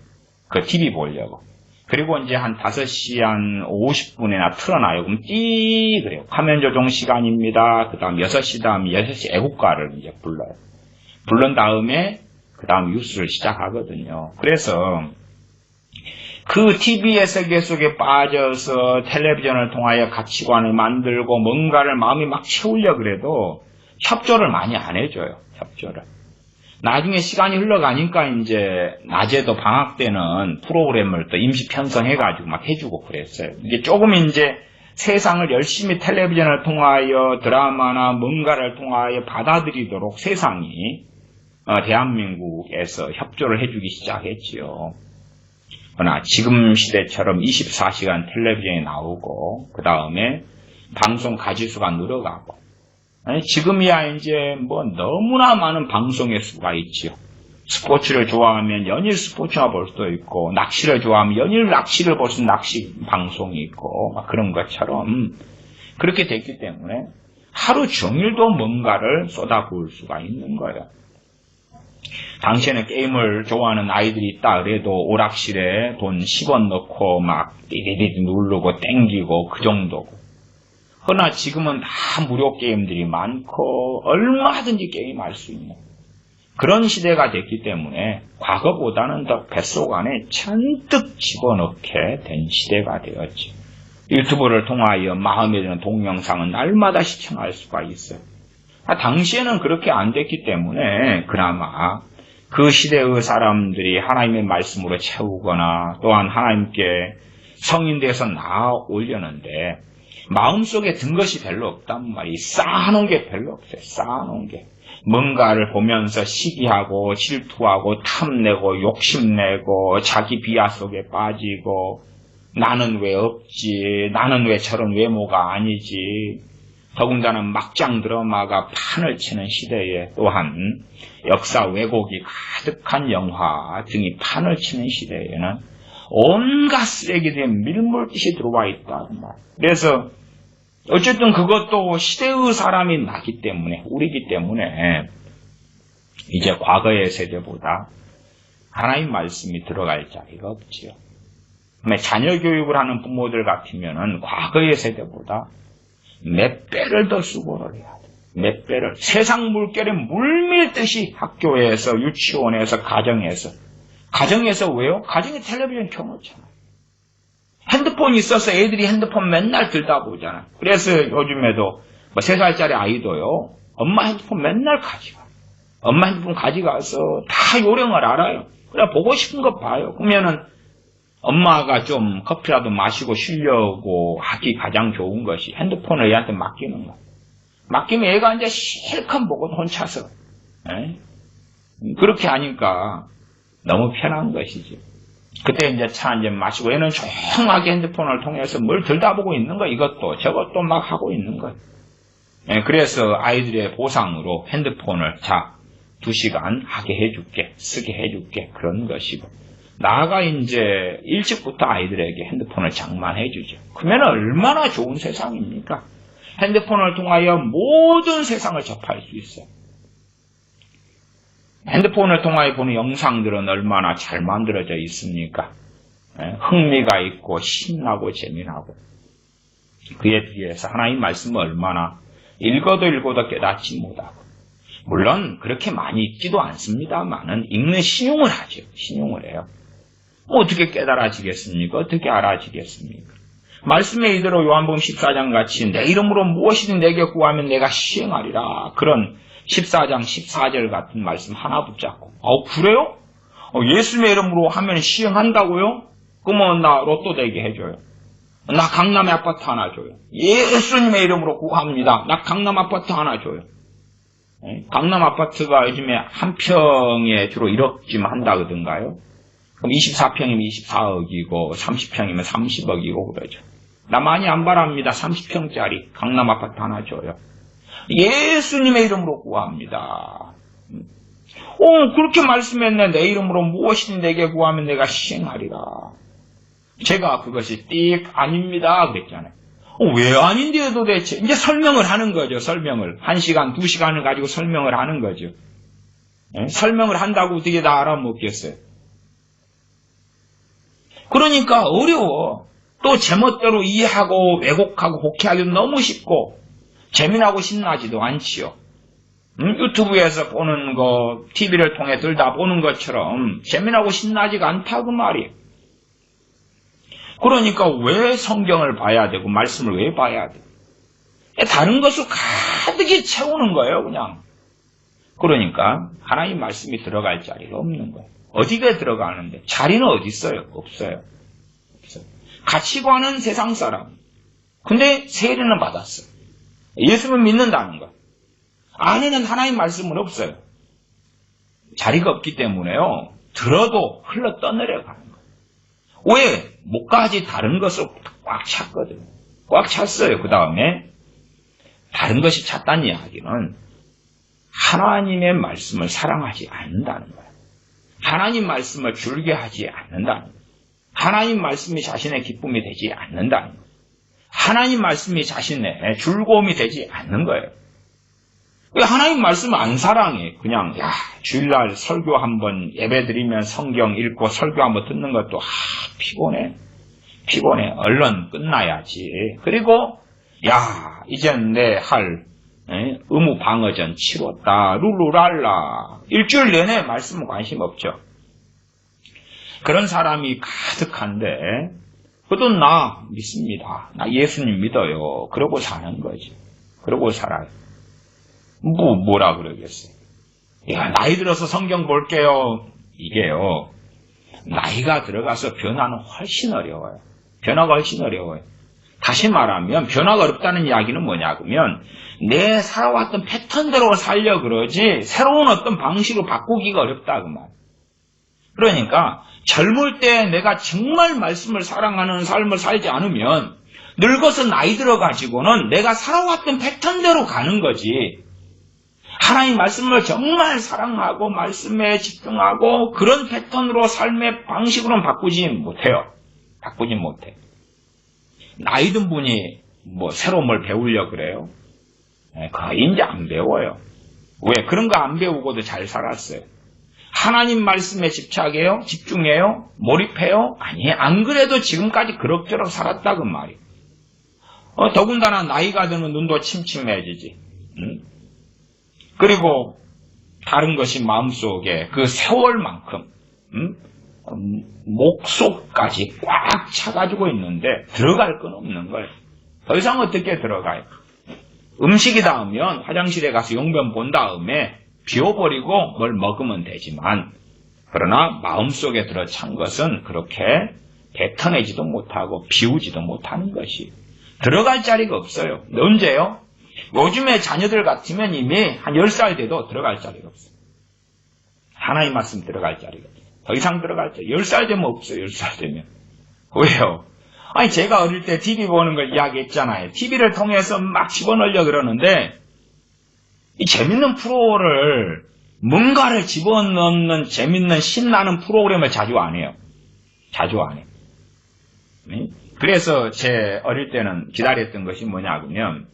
그 TV 보려고. 그리고 이제 한 5시 한 50분이나 틀어놔요. 그럼 띠! 그래요. 화면 조정 시간입니다. 그 다음 6시 다음 6시 애국가를 이제 불러요. 부른 다음에 그 다음 뉴스를 시작하거든요. 그래서 그 TV의 세계 속에 빠져서 텔레비전을 통하여 가치관을 만들고 뭔가를 마음이 막 채우려 그래도 협조를 많이 안 해줘요. 협조를. 나중에 시간이 흘러가니까 이제 낮에도 방학 때는 프로그램을 또 임시 편성해가지고 막 해주고 그랬어요. 이게 조금 이제 세상을 열심히 텔레비전을 통하여 드라마나 뭔가를 통하여 받아들이도록 세상이 대한민국에서 협조를 해주기 시작했지요. 그러나 지금 시대처럼 24시간 텔레비전이 나오고 그 다음에 방송 가지수가 늘어가고 지금이야 이제 뭐 너무나 많은 방송의 수가 있지요. 스포츠를 좋아하면 연일 스포츠나 볼 수도 있고 낚시를 좋아하면 연일 낚시를 볼 수 있는 낚시 방송이 있고 막 그런 것처럼 그렇게 됐기 때문에 하루 종일도 뭔가를 쏟아부을 수가 있는 거예요. 당시에는 게임을 좋아하는 아이들이 있다 그래도 오락실에 돈 10원 넣고 막 띠디디 누르고 땡기고 그 정도고. 그러나 지금은 다 무료 게임들이 많고 얼마든지 게임할 수 있는 그런 시대가 됐기 때문에 과거보다는 더 뱃속 안에 잔뜩 집어넣게 된 시대가 되었지. 유튜브를 통하여 마음에 드는 동영상은 날마다 시청할 수가 있어요. 당시에는 그렇게 안 됐기 때문에 그나마 그 시대의 사람들이 하나님의 말씀으로 채우거나 또한 하나님께 성인돼서 나아 올렸는데 마음속에 든 것이 별로 없단 말이에요. 쌓아놓은 게 별로 없어요. 쌓아놓은 게. 뭔가를 보면서 시기하고 질투하고 탐내고 욕심내고 자기 비하 속에 빠지고 나는 왜 없지? 나는 왜 저런 외모가 아니지? 더군다나 막장 드라마가 판을 치는 시대에 또한 역사 왜곡이 가득한 영화 등이 판을 치는 시대에는 온갖 쓰레기들이 밀물듯이 들어와 있다. 그래서 어쨌든 그것도 시대의 사람이 나기 때문에 우리기 때문에 이제 과거의 세대보다 하나님 말씀이 들어갈 자리가 없지요. 자녀 교육을 하는 부모들 같으면은 과거의 세대보다 몇 배를 더 수고를 해야 돼. 몇 배를. 세상 물결에 물밀듯이 학교에서, 유치원에서, 가정에서 왜요? 가정에 텔레비전 켜놓잖아. 핸드폰이 있어서 애들이 핸드폰 맨날 들다 보잖아. 그래서 요즘에도 3살짜리 아이도요. 엄마 핸드폰 맨날 가져가. 엄마 핸드폰 가져가서 다 요령을 알아요. 그래 보고 싶은 거 봐요. 그러면은 엄마가 좀 커피라도 마시고 쉬려고 하기 가장 좋은 것이 핸드폰을 얘한테 맡기는 거. 맡기면 얘가 이제 실컷 보고 혼자서. 그렇게 하니까 너무 편한 것이죠. 그때 이제 차 한잔 마시고 얘는 조용하게 핸드폰을 통해서 뭘 들다 보고 있는 거 이것도 저것도 막 하고 있는 거예요. 그래서 아이들의 보상으로 핸드폰을 2시간 하게 해줄게, 쓰게 해줄게 그런 것이고 나아가 이제 일찍부터 아이들에게 핸드폰을 장만해 주죠. 그러면 얼마나 좋은 세상입니까? 핸드폰을 통하여 모든 세상을 접할 수 있어요. 핸드폰을 통하여 보는 영상들은 얼마나 잘 만들어져 있습니까? 흥미가 있고 신나고 재미나고 그에 비해서 하나님 말씀은 얼마나 읽어도 깨닫지 못하고 물론 그렇게 많이 읽지도 않습니다만은 읽는 신용을 하죠. 신용을 해요. 어떻게 깨달아지겠습니까? 어떻게 알아지겠습니까? 말씀에 이대로 요한복음 14장 같이 내 이름으로 무엇이든 내게 구하면 내가 시행하리라. 그런 14장 14절 같은 말씀 하나 붙잡고 그래요? 예수님의 이름으로 하면 시행한다고요? 그러면 나 로또 되게 해줘요. 나 강남에 아파트 하나 줘요. 예수님의 이름으로 구합니다. 나 강남 아파트 하나 줘요. 강남 아파트가 요즘에 한 평에 주로 1억쯤 한다 그러던가요? 그럼 24평이면 24억이고 30평이면 30억이고 그러죠. 나 많이 안 바랍니다. 30평짜리 강남 아파트 하나 줘요. 예수님의 이름으로 구합니다. 그렇게 말씀했네. 내 이름으로 무엇이든 내게 구하면 내가 시행하리라. 제가 그것이 띡 아닙니다 그랬잖아요. 왜 아닌데요 도대체? 이제 설명을 하는 거죠. 설명을. 1시간, 2시간을 가지고 설명을 하는 거죠. 설명을 한다고 어떻게 다 알아먹겠어요? 그러니까 어려워. 또 제멋대로 이해하고 왜곡하고 혹해하기도 너무 쉽고 재미나고 신나지도 않지요. 유튜브에서 보는 거, TV를 통해 들다 보는 것처럼 재미나고 신나지가 않다 그 말이에요. 그러니까 왜 성경을 봐야 되고 말씀을 왜 봐야 돼? 다른 것을 가득히 채우는 거예요 그냥. 그러니까 하나님 말씀이 들어갈 자리가 없는 거예요. 어디에 들어가는데 자리는 어디 있어요? 없어요. 가치관은 세상 사람, 근데 세례는 받았어. 예수를 믿는다는 거. 안에는 하나님 말씀은 없어요. 자리가 없기 때문에요. 들어도 흘러 떠내려가는 거예요. 왜? 목까지 다른 것을 꽉 찼거든요. 꽉 찼어요. 그 다음에 다른 것이 찼다는 이야기는 하나님의 말씀을 사랑하지 않는다는 거예요. 하나님 말씀을 줄게 하지 않는다는 거예요. 하나님 말씀이 자신의 기쁨이 되지 않는다는 거예요. 하나님 말씀이 자신의 즐거움이 되지 않는 거예요. 왜 하나님 말씀을 안 사랑해? 그냥 주일날 설교 한번 예배드리면 성경 읽고 설교 한번 듣는 것도 피곤해. 얼른 끝나야지. 그리고 이젠 내 할 의무 방어전 치렀다. 룰루랄라. 일주일 내내 말씀은 관심 없죠. 그런 사람이 가득한데 그래도 나 믿습니다. 나 예수님 믿어요. 그러고 사는 거지. 그러고 살아요. 뭐라 그러겠어요? 나이 들어서 성경 볼게요. 이게요. 나이가 들어가서 변화는 훨씬 어려워요. 변화가 훨씬 어려워요. 다시 말하면 변화가 어렵다는 이야기는 뭐냐 그러면 내 살아왔던 패턴대로 살려 그러지 새로운 어떤 방식으로 바꾸기가 어렵다 그 말. 그러니까 젊을 때 내가 정말 말씀을 사랑하는 삶을 살지 않으면 늙어서 나이 들어가지고는 내가 살아왔던 패턴대로 가는 거지. 하나님 말씀을 정말 사랑하고 말씀에 집중하고 그런 패턴으로 삶의 방식으로는 바꾸지 못해요. 바꾸지 못해. 나이 든 분이 새로 뭘 배우려고 그래요? 거의 이제 안 배워요. 왜? 그런 거 안 배우고도 잘 살았어요. 하나님 말씀에 집중해요? 몰입해요? 아니, 안 그래도 지금까지 그럭저럭 살았다 그 말이에요. 더군다나 나이가 들면 눈도 침침해지지. 그리고 다른 것이 마음속에 그 세월만큼 목 속까지 꽉 차가지고 있는데 들어갈 건 없는 거예요. 더 이상 어떻게 들어가요? 음식이 닿으면 화장실에 가서 용변 본 다음에 비워버리고 뭘 먹으면 되지만 그러나 마음속에 들어찬 것은 그렇게 뱉어내지도 못하고 비우지도 못하는 것이 들어갈 자리가 없어요. 언제요? 요즘에 자녀들 같으면 이미 한 10살 돼도 들어갈 자리가 없어요. 하나님 말씀 들어갈 자리가 없어요. 더 이상 들어갈 자리 10살 되면 없어요. 10살 되면. 왜요? 아니 제가 어릴 때 TV 보는 걸 이야기했잖아요. TV를 통해서 막 집어넣으려 그러는데 이 재밌는 프로를 뭔가를 집어넣는 재밌는 신나는 프로그램을 자주 안 해요. 자주 안 해요. 그래서 제 어릴 때는 기다렸던 것이 뭐냐 그러면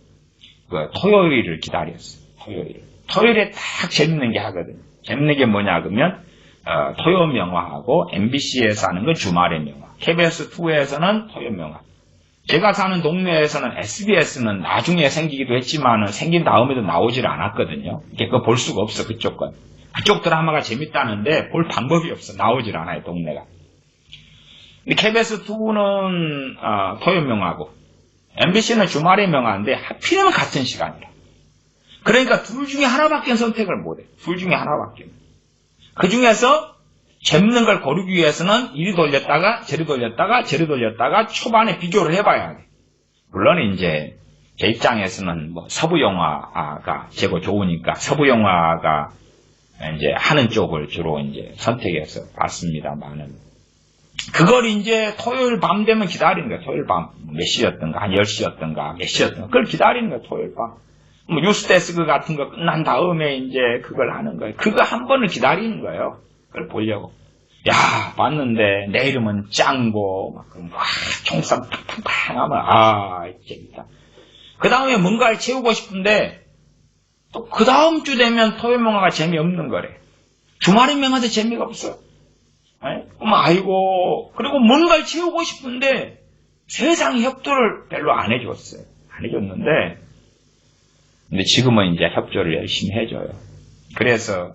토요일을 기다렸어요. 토요일에 딱 재밌는 게 하거든요. 재밌는 게 뭐냐 그러면 토요 명화하고 MBC에서 하는 건 주말의 명화, KBS2에서는 토요 명화. 제가 사는 동네에서는 SBS는 나중에 생기기도 했지만 생긴 다음에도 나오질 않았거든요. 그거 볼 수가 없어. 그쪽 건. 그쪽 드라마가 재밌다는데 볼 방법이 없어. 나오질 않아요. 동네가. 근데 KBS2는 토요 명화고 MBC는 주말의 명화인데 하필이면 같은 시간이라. 그러니까 둘 중에 하나밖에 선택을 못해. 둘 중에 하나밖에. 그 중에서 재밌는 걸 고르기 위해서는 이리 돌렸다가 저리 돌렸다가 초반에 비교를 해봐야 돼. 물론 이제 제 입장에서는 서부 영화가 최고 좋으니까 서부 영화가 이제 하는 쪽을 주로 이제 선택해서 봤습니다만은 그걸 이제 토요일 밤 되면 기다리는 거야. 토요일 밤 몇 시였던가 한 10시였던가 몇 시였던가 그걸 기다리는 거야. 토요일 밤. 뉴스데스크 같은 거 끝난 다음에 이제 그걸 하는 거예요. 그거 한 번을 기다리는 거예요. 그걸 보려고. 봤는데 내 이름은 짱고 막 그럼 총싸움 팡팡팡 하면 재밌다. 그 다음에 뭔가를 채우고 싶은데 또 그 다음 주 되면 토요일 명화가 재미없는 거래. 주말의 명화도 재미가 없어. 아이고 그리고 뭔가를 채우고 싶은데 세상 협조를 별로 안 해줬어요. 안 해줬는데 근데 지금은 이제 협조를 열심히 해줘요. 그래서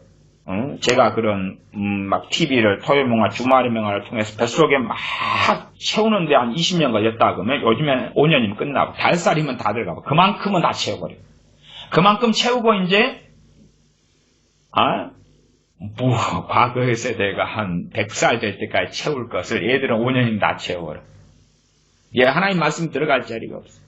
제가 그런 막 TV를 토요일 명화, 주말의 명화를 통해서 뱃속에 막 채우는데 한 20년 걸렸다 그러면 요즘엔 5년이면 끝나고 달살이면 다 들어가고 그만큼은 다 채워버려요. 그만큼 채우고 이제 과거의 세대가 한 100살 될 때까지 채울 것을 얘들은 5년이면 다 채워버려. 하나님 말씀 들어갈 자리가 없어.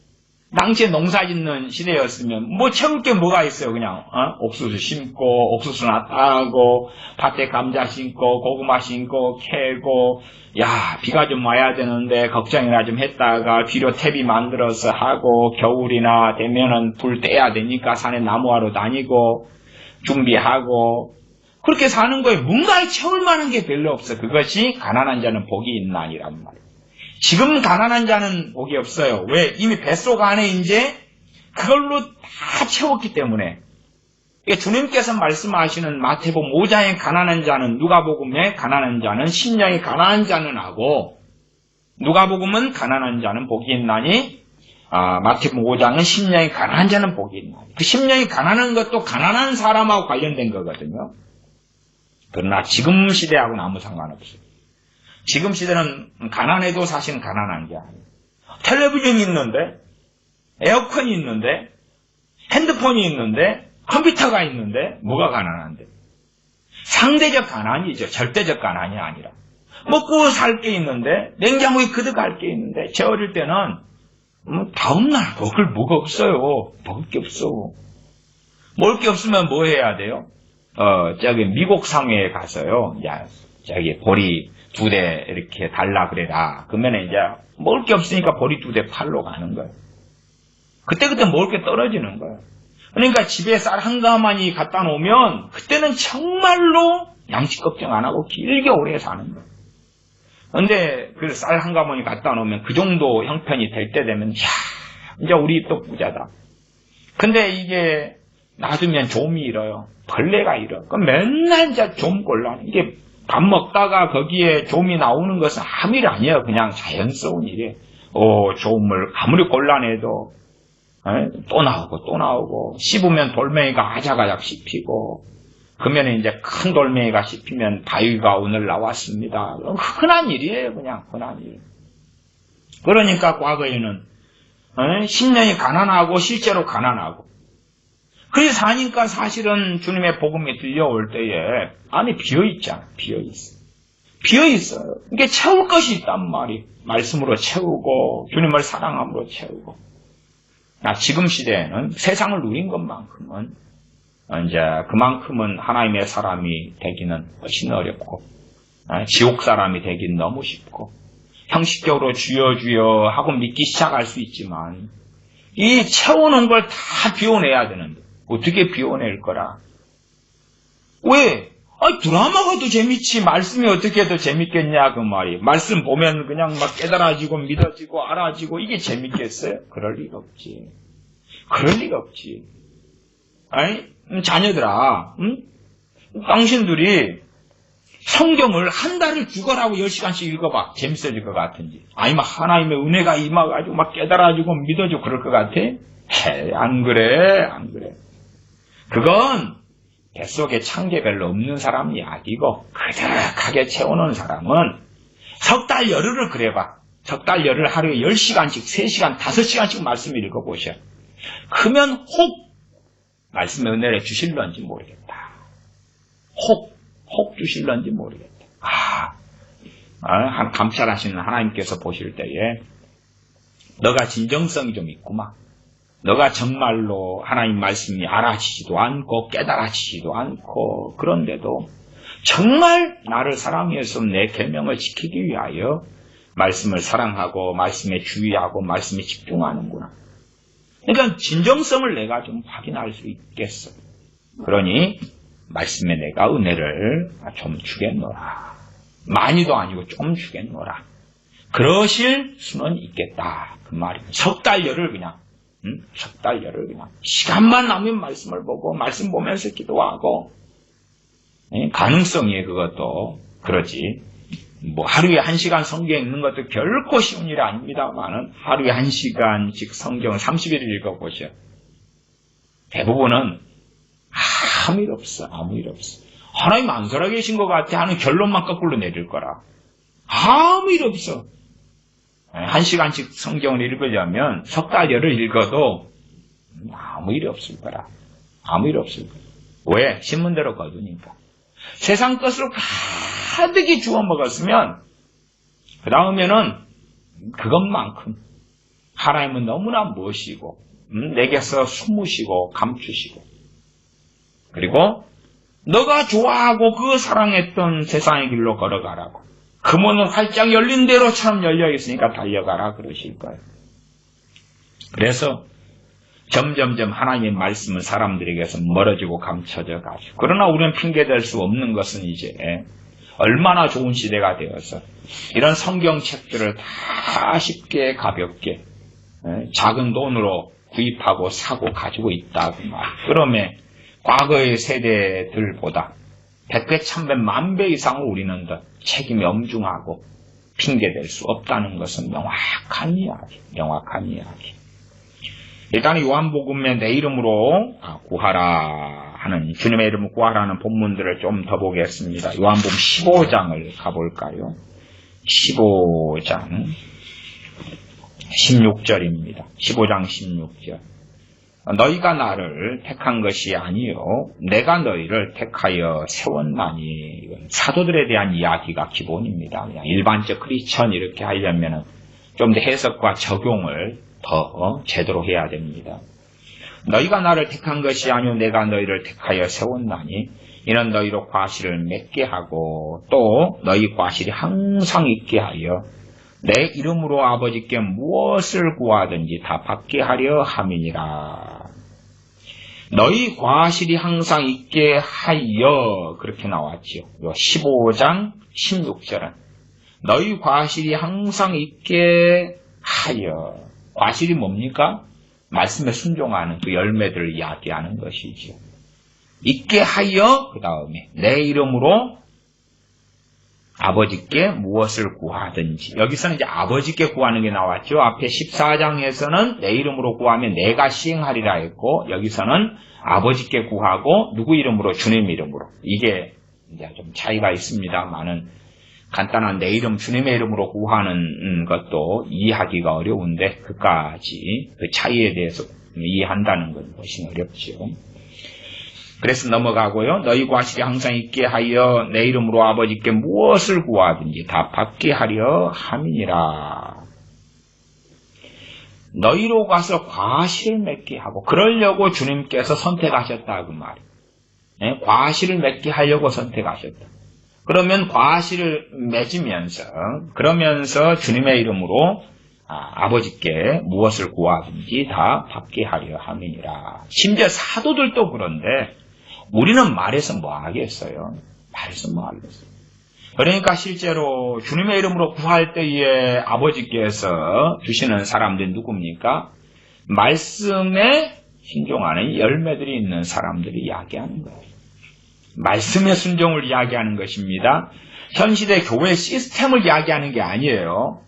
당시에 농사 짓는 시대였으면 뭐 채울 게 뭐가 있어요. 그냥 옥수수 심고 옥수수 나타하고 밭에 감자 심고 고구마 심고 캐고 야 비가 좀 와야 되는데 걱정이나 좀 했다가 비료 퇴비 만들어서 하고 겨울이나 되면은 불 떼야 되니까 산에 나무하러 다니고 준비하고 그렇게 사는 거에 뭔가에 채울 만한 게 별로 없어. 그것이 가난한 자는 복이 있나니란 말이에요. 지금 가난한 자는 복이 없어요. 왜? 이미 뱃속 안에 이제 그걸로 다 채웠기 때문에. 주님께서 말씀하시는 마태복음 5장의 가난한 자는 누가복음의 가난한 자는 심령이 가난한 자는 하고 누가복음은 가난한 자는 복이 있나니 마태복음 5장은 심령이 가난한 자는 복이 있나니 그 심령이 가난한 것도 가난한 사람하고 관련된 거거든요. 그러나 지금 시대하고는 아무 상관없어요. 지금 시대는 가난해도 사실은 가난한 게 아니에요. 텔레비전이 있는데, 에어컨이 있는데, 핸드폰이 있는데, 컴퓨터가 있는데, 뭐가 가난한데? 상대적 가난이죠. 절대적 가난이 아니라. 먹고 살 게 있는데, 냉장고에 그득할 게 있는데, 제 어릴 때는, 다음날 먹을 뭐가 없어요. 먹을 게 없어. 먹을 게 없으면 뭐 해야 돼요? 저기 미국 상회에 가서요. 야, 저기 보리 2대 이렇게 달라 그래라. 그러면 이제 먹을 게 없으니까 보리 2대 팔러 가는 거예요. 그때그때 먹을 게 떨어지는 거예요. 그러니까 집에 쌀 한 가마니 갖다 놓으면 그때는 정말로 양식 걱정 안 하고 길게 오래 사는 거예요. 근데 그 쌀 한 가마니 갖다 놓으면 그 정도 형편이 될 때 되면 이제 우리 또 부자다. 근데 이게 놔두면 좀이 잃어요. 벌레가 잃어. 그럼 맨날 이제 좀 곤란. 이게 밥 먹다가 거기에 좀이 나오는 것은 아무 일 아니에요. 그냥 자연스러운 일이에요. 좀을 아무리 곤란해도 또 나오고 또 나오고 씹으면 돌멩이가 아작아작 씹히고 그러면 이제 큰 돌멩이가 씹히면 바위가 오늘 나왔습니다. 흔한 일이에요. 그냥 흔한 일. 그러니까 과거에는 심령이 가난하고 실제로 가난하고 그래서 사니까 사실은 주님의 복음이 들려올 때에 안에 비어있잖아. 비어있어. 비어있어요. 이게 채울 것이 있단 말이. 말씀으로 채우고 주님을 사랑함으로 채우고. 지금 시대에는 세상을 누린 것만큼은 이제 그만큼은 하나님의 사람이 되기는 훨씬 어렵고 지옥 사람이 되긴 너무 쉽고 형식적으로 주여 주여 하고 믿기 시작할 수 있지만 이 채우는 걸 다 비워내야 되는데 어떻게 비워낼 거라? 왜? 드라마가 더 재밌지 말씀이 어떻게 더 재밌겠냐 그 말이. 말씀 보면 그냥 막 깨달아지고 믿어지고 알아지고 이게 재밌겠어요? 그럴 리가 없지. 그럴 리가 없지. 자녀들아, 당신들이 성경을 한 달을 죽어라고 10시간씩 읽어봐. 재밌어질 것 같은지. 아니면 하나님의 은혜가 임해가지고 막 깨달아지고 믿어지고 그럴 것 같아? 안 그래, 안 그래. 그건 뱃속에 찬게 별로 없는 사람 이야기고 그득하게 채우는 사람은 석 달 열흘을 그래봐. 석 달 열흘 하루에 10시간씩, 3시간, 5시간씩 말씀을 읽어보셔. 그러면 혹 말씀의 은혜를 주실런지 모르겠다. 혹 주실런지 모르겠다. 감찰하시는 하나님께서 보실 때에 너가 진정성이 좀 있구만. 너가 정말로 하나님 말씀이 알아지지도 않고 깨달아지지도 않고 그런데도 정말 나를 사랑해서 내 계명을 지키기 위하여 말씀을 사랑하고 말씀에 주의하고 말씀에 집중하는구나. 그러니까 진정성을 내가 좀 확인할 수 있겠어. 그러니 말씀에 내가 은혜를 좀 주겠노라. 많이도 아니고 좀 주겠노라. 그러실 수는 있겠다. 그 말입니다. 석 달 열흘 그냥. 석 달 열흘 그냥 시간만 나면 말씀을 보고 말씀 보면서 기도하고 가능성이 그것도 그러지 뭐 하루에 1시간 성경 읽는 것도 결코 쉬운 일이 아닙니다만은 하루에 1시간씩 성경을 30일 읽어보셔. 대부분은 아무 일 없어. 아무 일 없어. 하나님 안 살아계신 것 같아 하는 결론만 거꾸로 내릴 거라. 아무 일 없어. 1시간씩 성경을 읽으려면 석 달 열흘 읽어도 아무 일이 없을 거라. 아무 일이 없을 거라. 왜? 신문대로 거두니까. 세상 것으로 가득히 주워 먹었으면 그 다음에는 그것만큼 하나님은 너무나 멋이고 내게서 숨으시고 감추시고 그리고 너가 좋아하고 그 사랑했던 세상의 길로 걸어가라고 그 문은 활짝 열린 대로처럼 열려있으니까 달려가라 그러실 거예요. 그래서 점점점 하나님의 말씀은 사람들에게서 멀어지고 감춰져 가지고 그러나 우리는 핑계댈 수 없는 것은 이제 얼마나 좋은 시대가 되어서 이런 성경책들을 다 쉽게 가볍게 작은 돈으로 구입하고 사고 가지고 있다고 말이에요. 그러면 과거의 세대들보다 100배, 1000배, 10,000배 이상을 우리는 더 책임이 엄중하고 핑계댈 수 없다는 것은 명확한 이야기. 일단 요한복음에 내 이름으로 구하라 하는 주님의 이름을 구하라는 본문들을 좀 더 보겠습니다. 요한복음 15장을 가볼까요? 15장 16절입니다. 15장 16절. 너희가 나를 택한 것이 아니요 내가 너희를 택하여 세웠나니. 이건 사도들에 대한 이야기가 기본입니다. 그냥 일반적 크리스천 이렇게 하려면 좀 더 해석과 적용을 더 제대로 해야 됩니다. 너희가 나를 택한 것이 아니요 내가 너희를 택하여 세웠나니 이는 너희로 과실을 맺게 하고 또 너희 과실이 항상 있게 하여 내 이름으로 아버지께 무엇을 구하든지 다 받게 하려 함이니라. 너희 과실이 항상 있게 하여 그렇게 나왔지요. 15장 16절은 너희 과실이 항상 있게 하여. 과실이 뭡니까? 말씀에 순종하는 그 열매들을 이야기하는 것이죠. 있게 하여 그 다음에 내 이름으로 아버지께 무엇을 구하든지. 여기서는 이제 아버지께 구하는 게 나왔죠. 앞에 14장에서는 내 이름으로 구하면 내가 시행하리라 했고 여기서는 아버지께 구하고 누구 이름으로? 주님 이름으로. 이게 이제 좀 차이가 있습니다만은 간단한 내 이름 주님의 이름으로 구하는 것도 이해하기가 어려운데 그까지 그 차이에 대해서 이해한다는 것이 어렵죠. 그래서 넘어가고요. 너희 과실이 항상 있게 하여 내 이름으로 아버지께 무엇을 구하든지 다 받게 하려 함이니라. 너희로 가서 과실을 맺게 하고 그러려고 주님께서 선택하셨다 그 말이에요. 과실을 맺게 하려고 선택하셨다. 그러면 과실을 맺으면서 그러면서 주님의 이름으로 아버지께 무엇을 구하든지 다 받게 하려 함이니라. 심지어 사도들도 그런데 우리는 말해서 뭐 하겠어요? 말해서 뭐 하겠어요? 그러니까 실제로 주님의 이름으로 구할 때에 아버지께서 주시는 사람들이 누굽니까? 말씀에 순종하는 열매들이 있는 사람들이 이야기하는 거예요. 말씀의 순종을 이야기하는 것입니다. 현 시대 교회 시스템을 이야기하는 게 아니에요.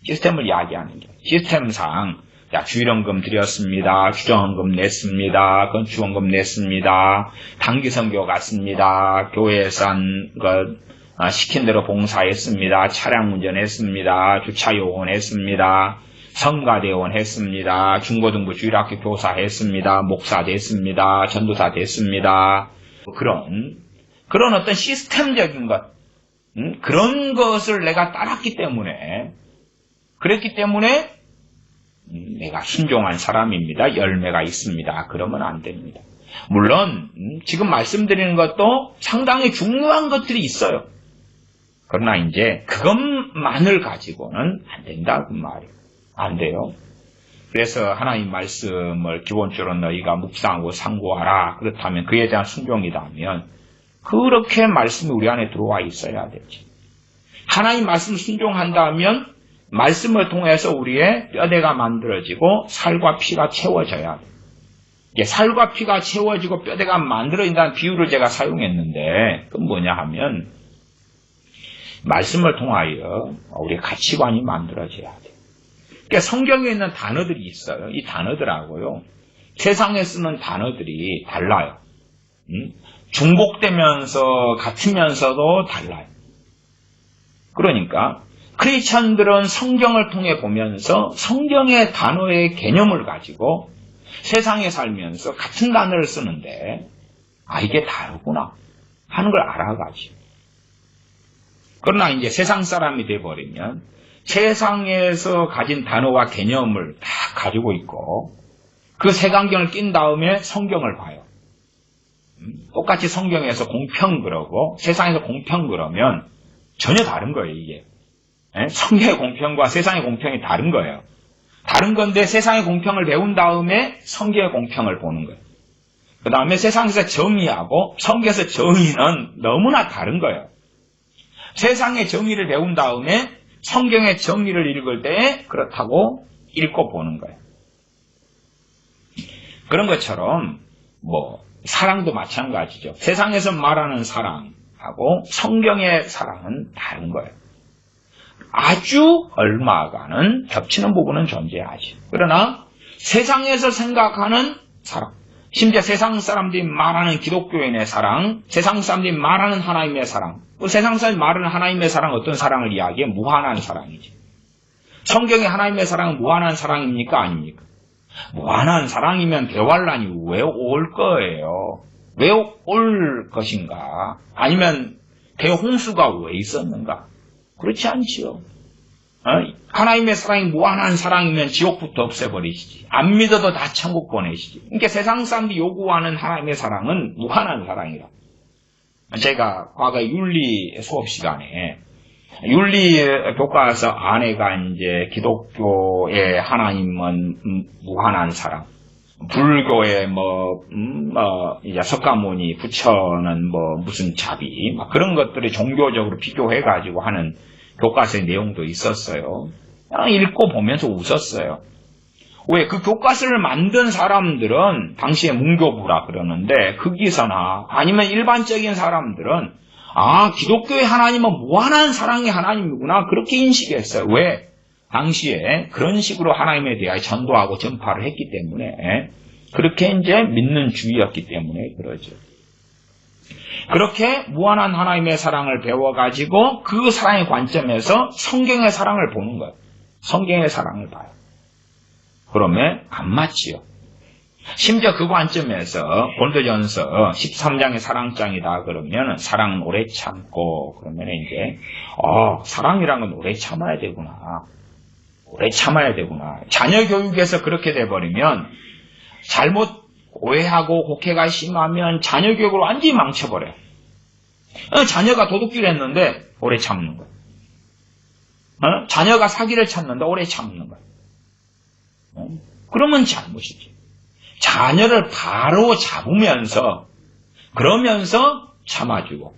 시스템을 이야기하는 게. 시스템상 주일헌금 드렸습니다. 주정헌금 냈습니다. 건축헌금 냈습니다. 단기선교 갔습니다. 교회에서 한 것 시킨 대로 봉사했습니다. 차량 운전했습니다. 주차요원 했습니다. 성가대원 했습니다. 중고등부 주일학교 교사 했습니다. 목사 됐습니다. 전도사 됐습니다. 그런 어떤 시스템적인 것, 그런 것을 내가 따랐기 때문에, 그랬기 때문에 내가 순종한 사람입니다. 열매가 있습니다. 그러면 안 됩니다. 물론 지금 말씀드리는 것도 상당히 중요한 것들이 있어요. 그러나 이제 그것만을 가지고는 안 된다 그 말이에요. 안 돼요. 그래서 하나님 말씀을 기본적으로 너희가 묵상하고 상고하라. 그렇다면 그에 대한 순종이라면 그렇게 말씀이 우리 안에 들어와 있어야 되지. 하나님 말씀 순종한다면 말씀을 통해서 우리의 뼈대가 만들어지고 살과 피가 채워져야 돼. 이게 살과 피가 채워지고 뼈대가 만들어진다는 비유를 제가 사용했는데 그건 뭐냐 하면 말씀을 통하여 우리의 가치관이 만들어져야 돼. 그러니까 성경에 있는 단어들이 있어요. 이 단어들하고요. 세상에 쓰는 단어들이 달라요. 중복되면서 같으면서도 달라요. 그러니까 크리스천들은 성경을 통해 보면서 성경의 단어의 개념을 가지고 세상에 살면서 같은 단어를 쓰는데 이게 다르구나 하는 걸 알아가지. 그러나 이제 세상 사람이 돼버리면 세상에서 가진 단어와 개념을 다 가지고 있고 그 색안경을 낀 다음에 성경을 봐요. 똑같이 성경에서 공평 그러고 세상에서 공평 그러면 전혀 다른 거예요, 이게. 성경의 공평과 세상의 공평이 다른 거예요. 다른 건데 세상의 공평을 배운 다음에 성경의 공평을 보는 거예요. 그 다음에 세상에서 정의하고 성경에서 정의는 너무나 다른 거예요. 세상의 정의를 배운 다음에 성경의 정의를 읽을 때 그렇다고 읽고 보는 거예요. 그런 것처럼 사랑도 마찬가지죠. 세상에서 말하는 사랑하고 성경의 사랑은 다른 거예요. 아주 얼마간은 겹치는 부분은 존재하지. 그러나 세상에서 생각하는 사랑, 심지어 세상 사람들이 말하는 기독교인의 사랑, 세상 사람들이 말하는 하나님의 사랑, 세상 사람들이 말하는 하나님의 사랑은 어떤 사랑을 이야기해? 무한한 사랑이지. 성경의 하나님의 사랑은 무한한 사랑입니까? 아닙니까? 무한한 사랑이면 대환란이 왜 올 거예요? 왜 올 것인가? 아니면 대홍수가 왜 있었는가? 그렇지 않지요. 하나님의 사랑이 무한한 사랑이면 지옥부터 없애버리시지. 안 믿어도 다 천국 보내시지. 그러니까 세상 사람들이 요구하는 하나님의 사랑은 무한한 사랑이라. 제가 과거 윤리 수업 시간에 윤리 교과서 안에가 이제 기독교의 하나님은 무한한 사랑, 불교의 이제 석가모니, 부처는 무슨 자비, 그런 것들이 종교적으로 비교해가지고 하는 교과서의 내용도 있었어요. 읽고 보면서 웃었어요. 왜? 그 교과서를 만든 사람들은 당시에 문교부라 그러는데 거기서나 아니면 일반적인 사람들은 기독교의 하나님은 무한한 사랑의 하나님이구나 그렇게 인식했어요. 왜? 당시에 그런 식으로 하나님에 대하여 전도하고 전파를 했기 때문에 그렇게 이제 믿는 주의였기 때문에 그러죠. 그렇게 무한한 하나님의 사랑을 배워가지고 그 사랑의 관점에서 성경의 사랑을 보는 거예요. 성경의 사랑을 봐요. 그러면 안 맞지요. 심지어 그 관점에서 고린도전서 13장의 사랑장이다 그러면 사랑은 오래 참고 그러면 이제 사랑이란 건 오래 참아야 되구나. 오래 참아야 되구나. 자녀 교육에서 그렇게 돼버리면 잘못 오해하고 곡해가 심하면 자녀 교육을 완전히 망쳐버려요. 자녀가 도둑질 했는데 오래 참는 거예요. 자녀가 사기를 쳤는데 오래 참는 거예요. 그러면 잘못이지. 자녀를 바로 잡으면서 그러면서 참아주고